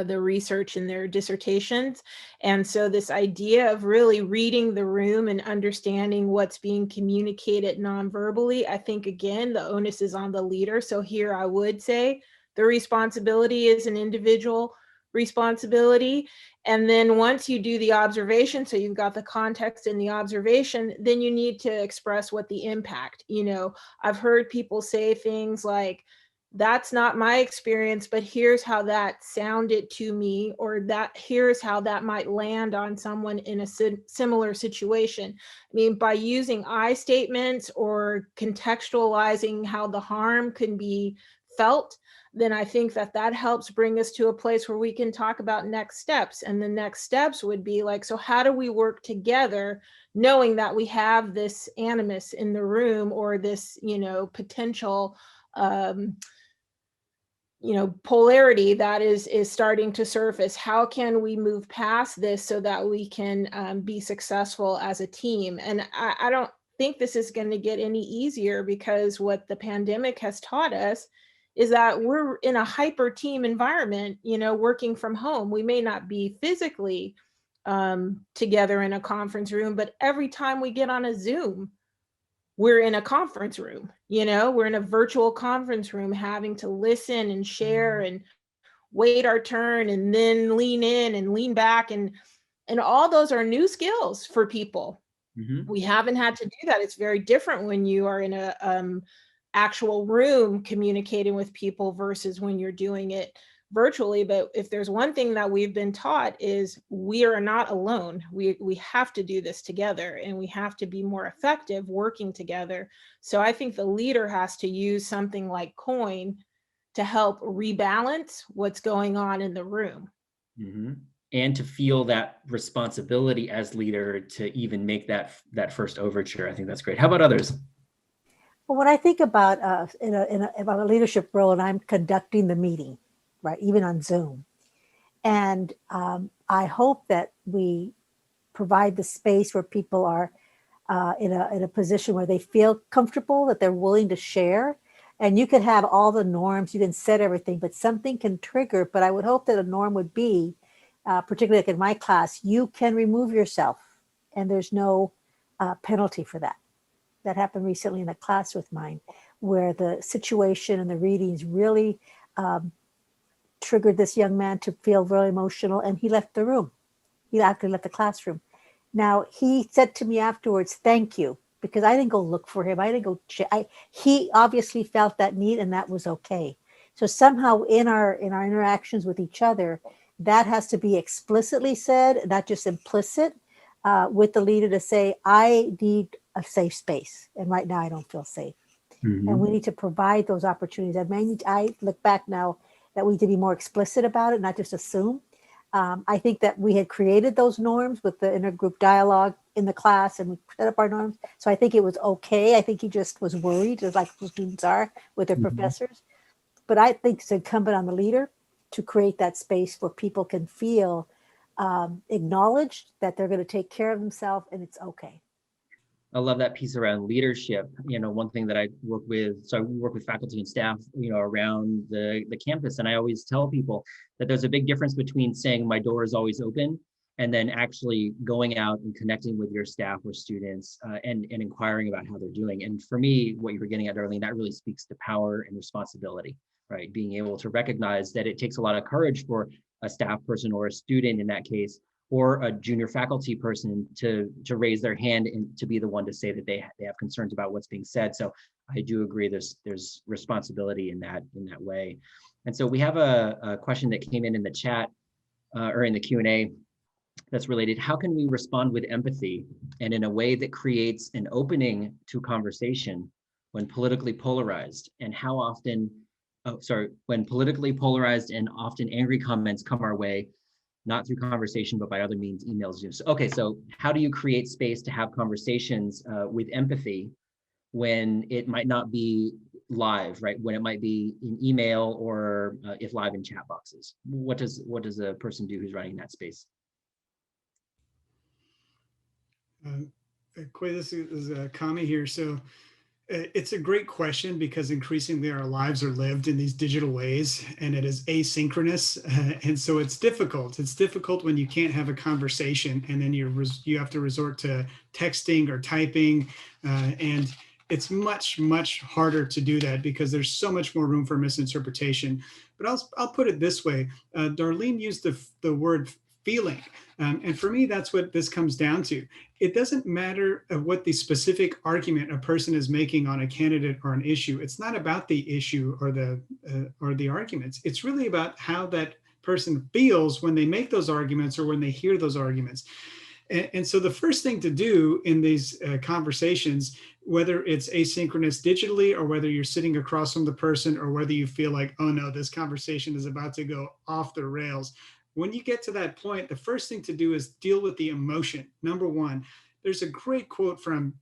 the research in their dissertations. And so this idea of really reading the room and understanding what's being communicated non-verbally, I think, again, the onus is on the leader. So here I would say the responsibility is an individual responsibility. And then once you do the observation, so you've got the context in the observation, then you need to express what the impact, I've heard people say things like, that's not my experience, but here's how that sounded to me, or that here's how that might land on someone in a similar situation. I mean, by using I statements or contextualizing how the harm can be felt, then I think that helps bring us to a place where we can talk about next steps. And the next steps would be like, so how do we work together, knowing that we have this animus in the room, or this, potential polarity that is starting to surface? How can we move past this so that we can be successful as a team? And I don't think this is going to get any easier, because what the pandemic has taught us is that we're in a hyper team environment, working from home. We may not be physically together in a conference room, but every time we get on a Zoom, we're in a conference room, we're in a virtual conference room, having to listen and share and wait our turn and then lean in and lean back. And all those are new skills for people. Mm-hmm. We haven't had to do that. It's very different when you are in a actual room communicating with people versus when you're doing it virtually. But if there's one thing that we've been taught, is we are not alone. We have to do this together, and we have to be more effective working together. So I think the leader has to use something like COIN to help rebalance what's going on in the room. Mm-hmm. And to feel that responsibility as leader to even make that first overture. I think that's great. How about others? Well, when I think about about a leadership role, and I'm conducting the meeting, right, even on Zoom, And I hope that we provide the space where people are in a position where they feel comfortable, that they're willing to share. And you can have all the norms, you can set everything, but something can trigger. But I would hope that a norm would be, particularly like in my class, you can remove yourself and there's no penalty for that. That happened recently in a class with mine, where the situation and the readings really triggered this young man to feel very emotional, and he left the room. He actually left the classroom. Now, he said to me afterwards, thank you, because I didn't go look for him. I didn't go he obviously felt that need, and that was okay. So somehow in our interactions with each other, that has to be explicitly said, not just implicit, with the leader to say, I need a safe space. And right now I don't feel safe. And we need to provide those opportunities. I look back now that we need to be more explicit about it, not just assume. I think that we had created those norms with the intergroup dialogue in the class, and we set up our norms. So I think it was okay. I think he just was worried, just like the students are with their professors. But I think it's incumbent on the leader to create that space where people can feel acknowledged, that they're going to take care of themselves, and it's okay. I love that piece around leadership. One thing that I work with, so I work with faculty and staff, around the campus. And I always tell people that there's a big difference between saying my door is always open and then actually going out and connecting with your staff or students and inquiring about how they're doing. And for me, what you were getting at, Darlene, that really speaks to power and responsibility, right? Being able to recognize that it takes a lot of courage for a staff person or a student in that case, or a junior faculty person to raise their hand and to be the one to say that they have concerns about what's being said. So I do agree there's responsibility in that way. And so we have a question that came in the chat or in the Q&A that's related. How can we respond with empathy and in a way that creates an opening to conversation when politically polarized? And how often, when politically polarized and often angry comments come our way, not through conversation, but by other means, emails. Okay, so how do you create space to have conversations with empathy when it might not be live, right? When it might be in email or if live in chat boxes? What does a person do who's running that space? Quay, this is Kami here. So it's a great question, because increasingly our lives are lived in these digital ways, and it is asynchronous. And so it's difficult. It's difficult when you can't have a conversation and then you have to resort to texting or typing. And it's much, much harder to do that because there's so much more room for misinterpretation. But I'll put it this way. Darlene used the word feeling. And for me, that's what this comes down to. It doesn't matter what the specific argument a person is making on a candidate or an issue. It's not about the issue or the arguments. It's really about how that person feels when they make those arguments or when they hear those arguments. And so the first thing to do in these conversations, whether it's asynchronous digitally or whether you're sitting across from the person or whether you feel like, oh no, this conversation is about to go off the rails. When you get to that point, the first thing to do is deal with the emotion. Number one, there's a great quote from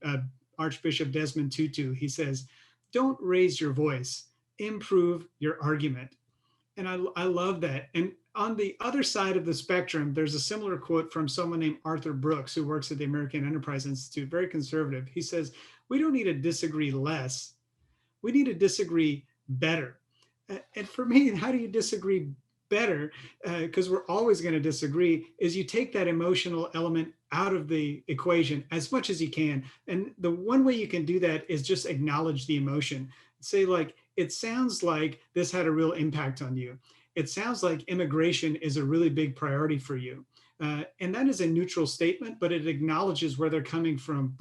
Archbishop Desmond Tutu. He says, don't raise your voice, improve your argument. And I love that. And on the other side of the spectrum, there's a similar quote from someone named Arthur Brooks, who works at the American Enterprise Institute, very conservative. He says, we don't need to disagree less. We need to disagree better. And for me, how do you disagree better? Because we're always going to disagree, is you take that emotional element out of the equation as much as you can. And the one way you can do that is just acknowledge the emotion. Say, like, it sounds like this had a real impact on you. It sounds like immigration is a really big priority for you. And that is a neutral statement, but it acknowledges where they're coming from.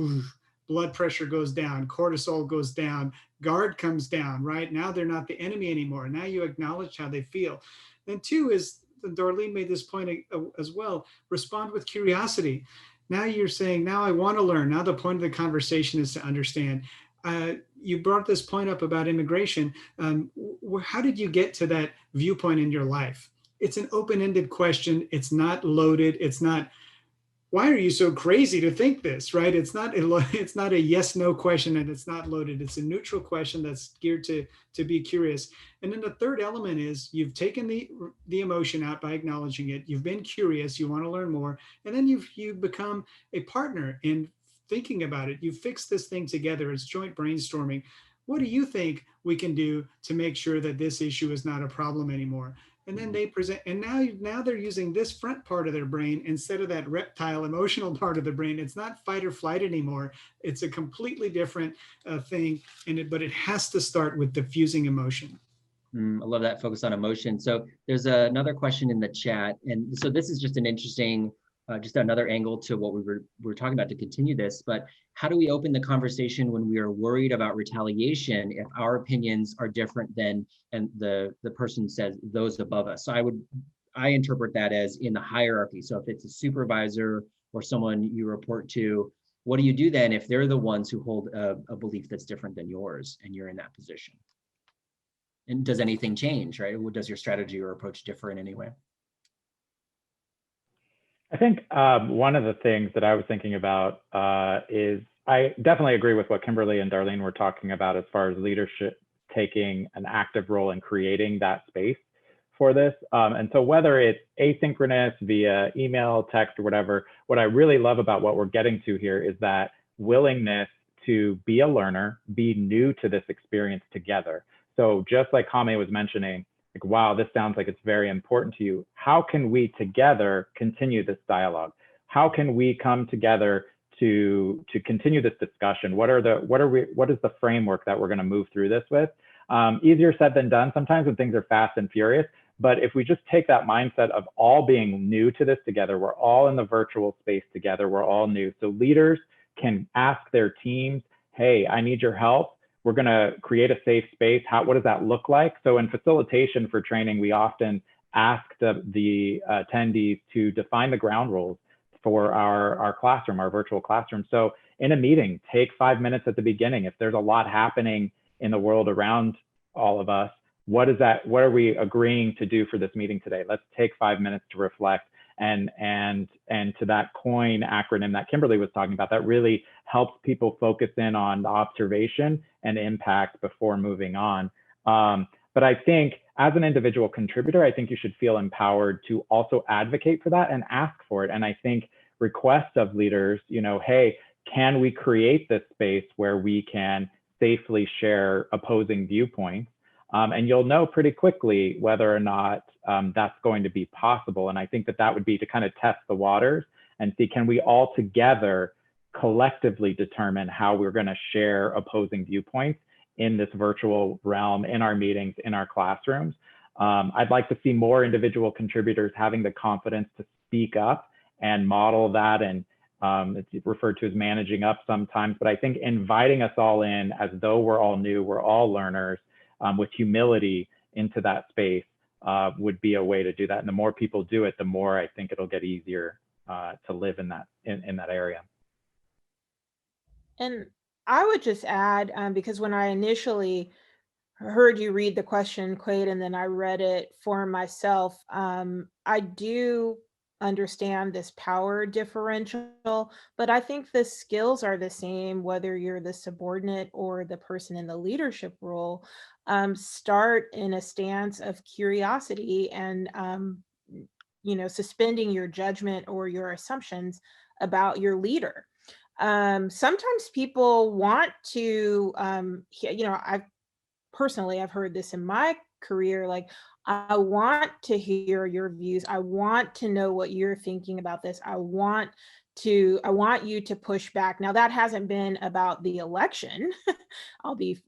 Blood pressure goes down, cortisol goes down, guard comes down, right? Now they're not the enemy anymore. Now you acknowledge how they feel. Then two is, Darlene made this point as well, respond with curiosity. Now you're saying, now I want to learn. Now the point of the conversation is to understand. You brought this point up about immigration. How did you get to that viewpoint in your life? It's an open-ended question. It's not loaded. It's not, why are you so crazy to think this, right? It's not a yes, no question, and it's not loaded. It's a neutral question that's geared to be curious. And then the third element is you've taken the emotion out by acknowledging it. You've been curious, you want to learn more, and then you've become a partner in thinking about it. You fix this thing together. It's joint brainstorming. What do you think we can do to make sure that this issue is not a problem anymore? And then they present, and now they're using this front part of their brain instead of that reptile emotional part of the brain. It's not fight or flight anymore. It's a completely different thing, but it has to start with diffusing emotion. I love that focus on emotion. So there's another question in the chat. And so this is just an interesting, just another angle to what we were talking about to continue this, but how do we open the conversation when we are worried about retaliation if our opinions are different than, and the person says those above us? So I interpret that as in the hierarchy. So if it's a supervisor or someone you report to, what do you do then if they're the ones who hold a belief that's different than yours and you're in that position? And does anything change, right? Does your strategy or approach differ in any way? I think one of the things that I was thinking about is I definitely agree with what Kimberly and Darlene were talking about as far as leadership taking an active role in creating that space for this. And so whether it's asynchronous via email, text, or whatever, what I really love about what we're getting to here is that willingness to be a learner, be new to this experience together. So just like Kame was mentioning, like, wow, this sounds like it's very important to you. How can we together continue this dialogue? How can we come together to continue this discussion? What is the framework that we're going to move through this with? Easier said than done sometimes when things are fast and furious. But if we just take that mindset of all being new to this together, we're all in the virtual space together, we're all new. So leaders can ask their teams, hey, I need your help. We're going to create a safe space. What does that look like? So in facilitation for training, we often ask the attendees to define the ground rules for our classroom, our virtual classroom. So in a meeting, take 5 minutes at the beginning. If there's a lot happening in the world around all of us, what are we agreeing to do for this meeting today? Let's take 5 minutes to reflect. And to that COIN acronym that Kimberly was talking about, that really helps people focus in on the observation and impact before moving on. But I think as an individual contributor, I think you should feel empowered to also advocate for that and ask for it. And I think requests of leaders, hey, can we create this space where we can safely share opposing viewpoints? And you'll know pretty quickly whether or not that's going to be possible. And I think that would be to kind of test the waters and see, can we all together collectively determine how we're going to share opposing viewpoints in this virtual realm, in our meetings, in our classrooms. I'd like to see more individual contributors having the confidence to speak up and model that, and it's referred to as managing up sometimes, but I think inviting us all in as though we're all new, we're all learners, with humility into that space would be a way to do that. And the more people do it, the more I think it'll get easier to live in that area. And I would just add, because when I initially heard you read the question, Quaid, and then I read it for myself, I do understand this power differential, but I think the skills are the same, whether you're the subordinate or the person in the leadership role. Start in a stance of curiosity and, suspending your judgment or your assumptions about your leader. Sometimes people want to, I've heard this in my career, like, I want to hear your views. I want to know what you're thinking about this. I want you to push back. Now, that hasn't been about the election. I'll be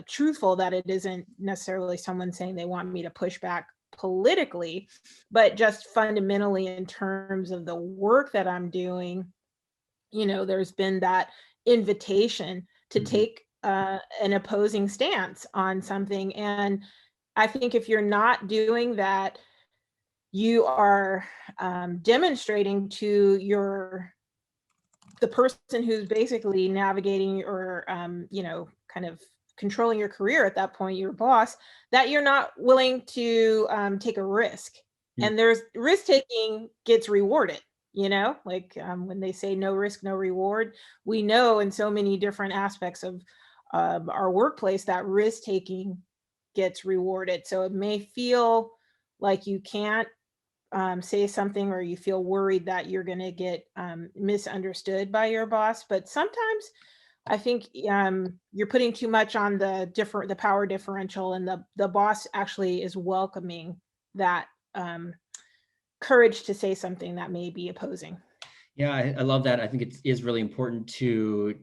truthful that it isn't necessarily someone saying they want me to push back politically, but just fundamentally in terms of the work that I'm doing. There's been that invitation to take an opposing stance on something. And I think if you're not doing that, you are demonstrating to the person who's basically navigating or, kind of controlling your career at that point, your boss, that you're not willing to take a risk. And there's risk taking gets rewarded. like when they say no risk, no reward, we know in so many different aspects of our workplace that risk taking gets rewarded. So it may feel like you can't say something, or you feel worried that you're going to get misunderstood by your boss. But sometimes I think you're putting too much on the power differential, and the boss actually is welcoming that courage to say something that may be opposing. Yeah, I love that. I think it is really important to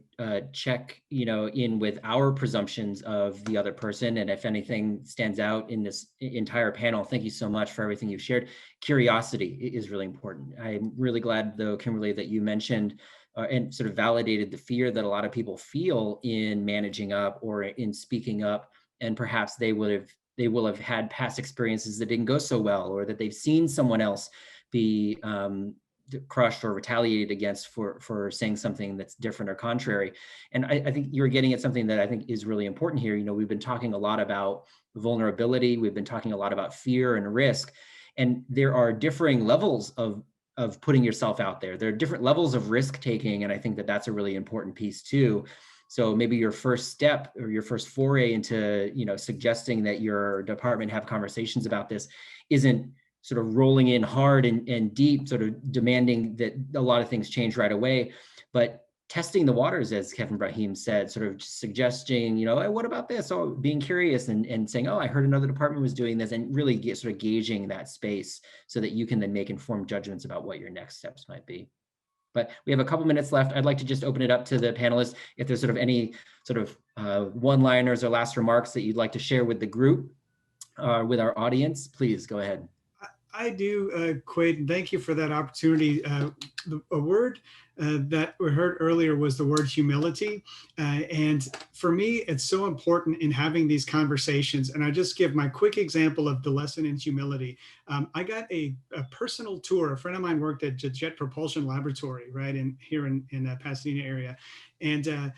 check, in with our presumptions of the other person. And if anything stands out in this entire panel, thank you so much for everything you've shared. Curiosity is really important. I'm really glad, though, Kimberly, that you mentioned and sort of validated the fear that a lot of people feel in managing up or in speaking up. And perhaps they will have had past experiences that didn't go so well, or that they've seen someone else be crushed or retaliated against for saying something that's different or contrary. And I think you're getting at something that I think is really important here. We've been talking a lot about vulnerability. We've been talking a lot about fear and risk. And there are differing levels of putting yourself out there. There are different levels of risk taking. And I think that that's a really important piece too. So maybe your first step or your first foray into, suggesting that your department have conversations about this isn't sort of rolling in hard and deep, sort of demanding that a lot of things change right away, but testing the waters, as Kevin Brahim said, sort of suggesting, hey, what about this? Oh, being curious and saying, oh, I heard another department was doing this, and really sort of gauging that space so that you can then make informed judgments about what your next steps might be. But we have a couple minutes left. I'd like to just open it up to the panelists. If there's sort of any sort of one-liners or last remarks that you'd like to share with the group, with our audience, please go ahead. I do, Quaid, and thank you for that opportunity. A word that we heard earlier was the word humility. And for me, it's so important in having these conversations. And I just give my quick example of the lesson in humility. I got a personal tour. A friend of mine worked at Jet Propulsion Laboratory, right, here in the Pasadena area. And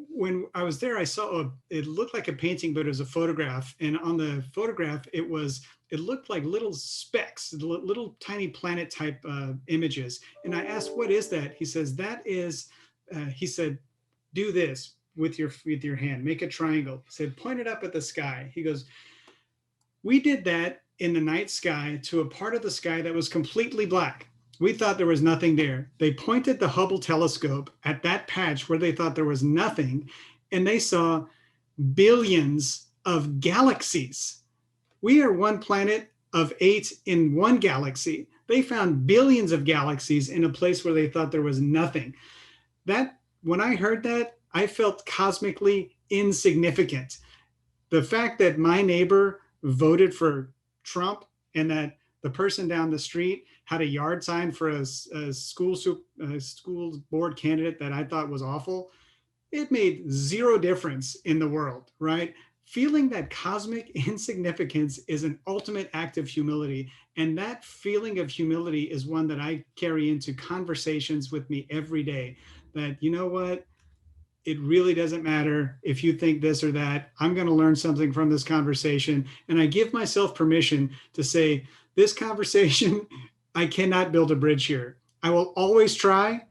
when I was there, I saw it looked like a painting, but it was a photograph. And on the photograph, it looked like little specks, little tiny planet type images. And I asked, what is that? He says, that is, he said, do this with your hand, make a triangle. He said, point it up at the sky. He goes, we did that in the night sky to a part of the sky that was completely black. We thought there was nothing there. They pointed the Hubble telescope at that patch where they thought there was nothing, and they saw billions of galaxies. We are one planet of 8 in one galaxy. They found billions of galaxies in a place where they thought there was nothing. When I heard that, I felt cosmically insignificant. The fact that my neighbor voted for Trump and that the person down the street had a yard sign for a school board candidate that I thought was awful, it made zero difference in the world, right? Feeling that cosmic insignificance is an ultimate act of humility. And that feeling of humility is one that I carry into conversations with me every day. That, you know what? It really doesn't matter if you think this or that. I'm going to learn something from this conversation. And I give myself permission to say, this conversation, I cannot build a bridge here. I will always try,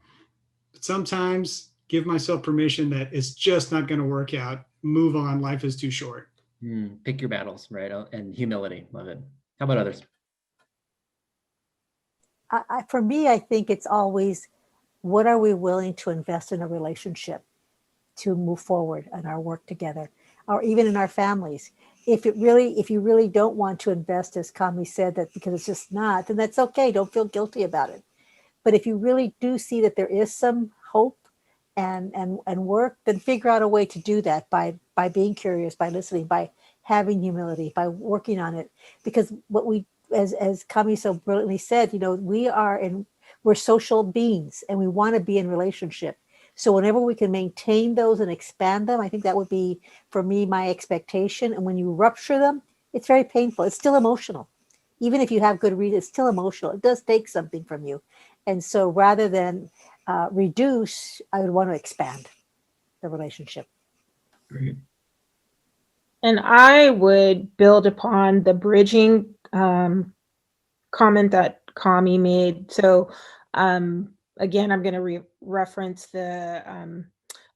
but sometimes give myself permission that it's just not going to work out. Move on. Life is too short. Pick your battles, right? And humility. Love it. How about others? For me, I think it's always, what are we willing to invest in a relationship to move forward in our work together, or even in our families? If you really don't want to invest, as Kami said, that because it's just not, then that's okay. Don't feel guilty about it. But if you really do see that there is some hope and work, then figure out a way to do that by being curious, by listening, by having humility, by working on it. Because what we, as Kami so brilliantly said, we're social beings and we want to be in relationship. So whenever we can maintain those and expand them, I think that would be, for me, my expectation. And when you rupture them, it's very painful. It's still emotional. Even if you have good reason, it's still emotional. It does take something from you. And so rather than reduce, I would want to expand the relationship. Great. And I would build upon the bridging comment that Kami made. So Again, I'm going to reference the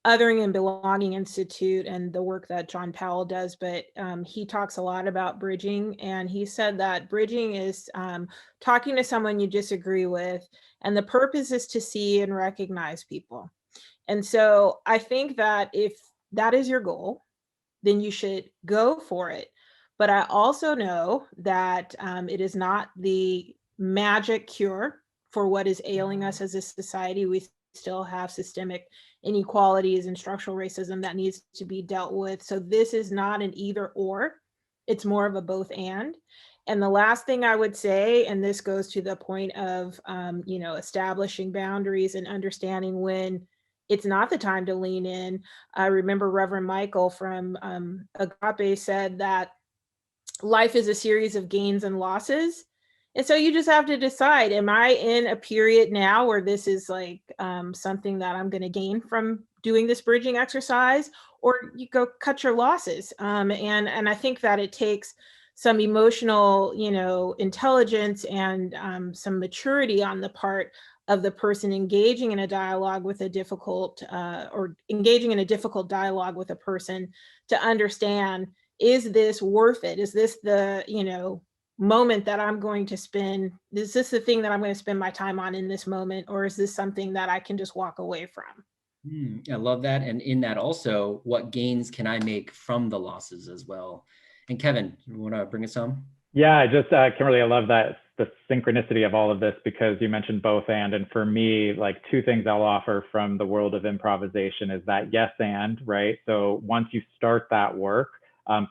Othering and Belonging Institute and the work that John Powell does, but he talks a lot about bridging, and he said that bridging is talking to someone you disagree with, and the purpose is to see and recognize people. And so I think that if that is your goal, then you should go for it. But I also know that it is not the magic cure for what is ailing us as a society. We still have systemic inequalities and structural racism that needs to be dealt with. So this is not an either or, it's more of a both and. And the last thing I would say, and this goes to the point of, establishing boundaries and understanding when it's not the time to lean in. I remember Reverend Michael from Agape said that life is a series of gains and losses. And so you just have to decide, am I in a period now where this is like something that I'm going to gain from doing this bridging exercise, or you go cut your losses. And I think that it takes some emotional, intelligence and some maturity on the part of the person engaging in a dialogue with a difficult or engaging in a difficult dialogue with a person to understand, is this worth it? Is this the, moment that I'm going to spend? Is this the thing that I'm going to spend my time on in this moment? Or is this something that I can just walk away from? I love that. And in that also, what gains can I make from the losses as well? And Kevin, you want to bring us home? Yeah, I just, Kimberly, I love that, the synchronicity of all of this, because you mentioned both and for me, like two things I'll offer from the world of improvisation is that yes and, right? So once you start that work,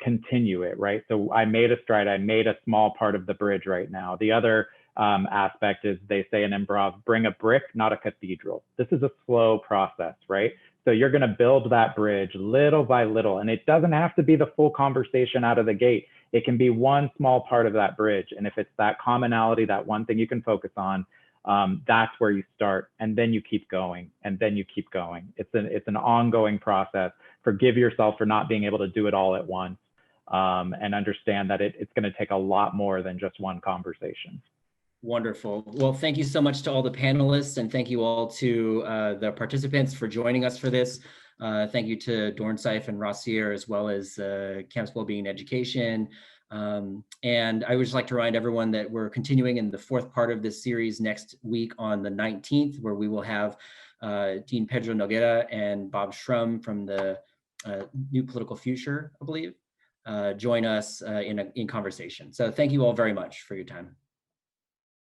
continue it, right? So I made a stride, I made a small part of the bridge right now. The other aspect is, they say in improv, bring a brick, not a cathedral. This is a slow process, right? So you're going to build that bridge little by little, and it doesn't have to be the full conversation out of the gate. It can be one small part of that bridge. And if it's that commonality, that one thing you can focus on, that's where you start. And then you keep going, and then you keep going. It's an ongoing process. Forgive yourself for not being able to do it all at once, and understand that it's going to take a lot more than just one conversation. Wonderful. Well, thank you so much to all the panelists, and thank you all to the participants for joining us for this. Thank you to Dornsife and Rossier, as well as Campus Wellbeing Education. And I would just like to remind everyone that we're continuing in the fourth part of this series next week on the 19th, where we will have Dean Pedro Noguera and Bob Shrum from the New Political Future, I believe, join us in conversation. So thank you all very much for your time.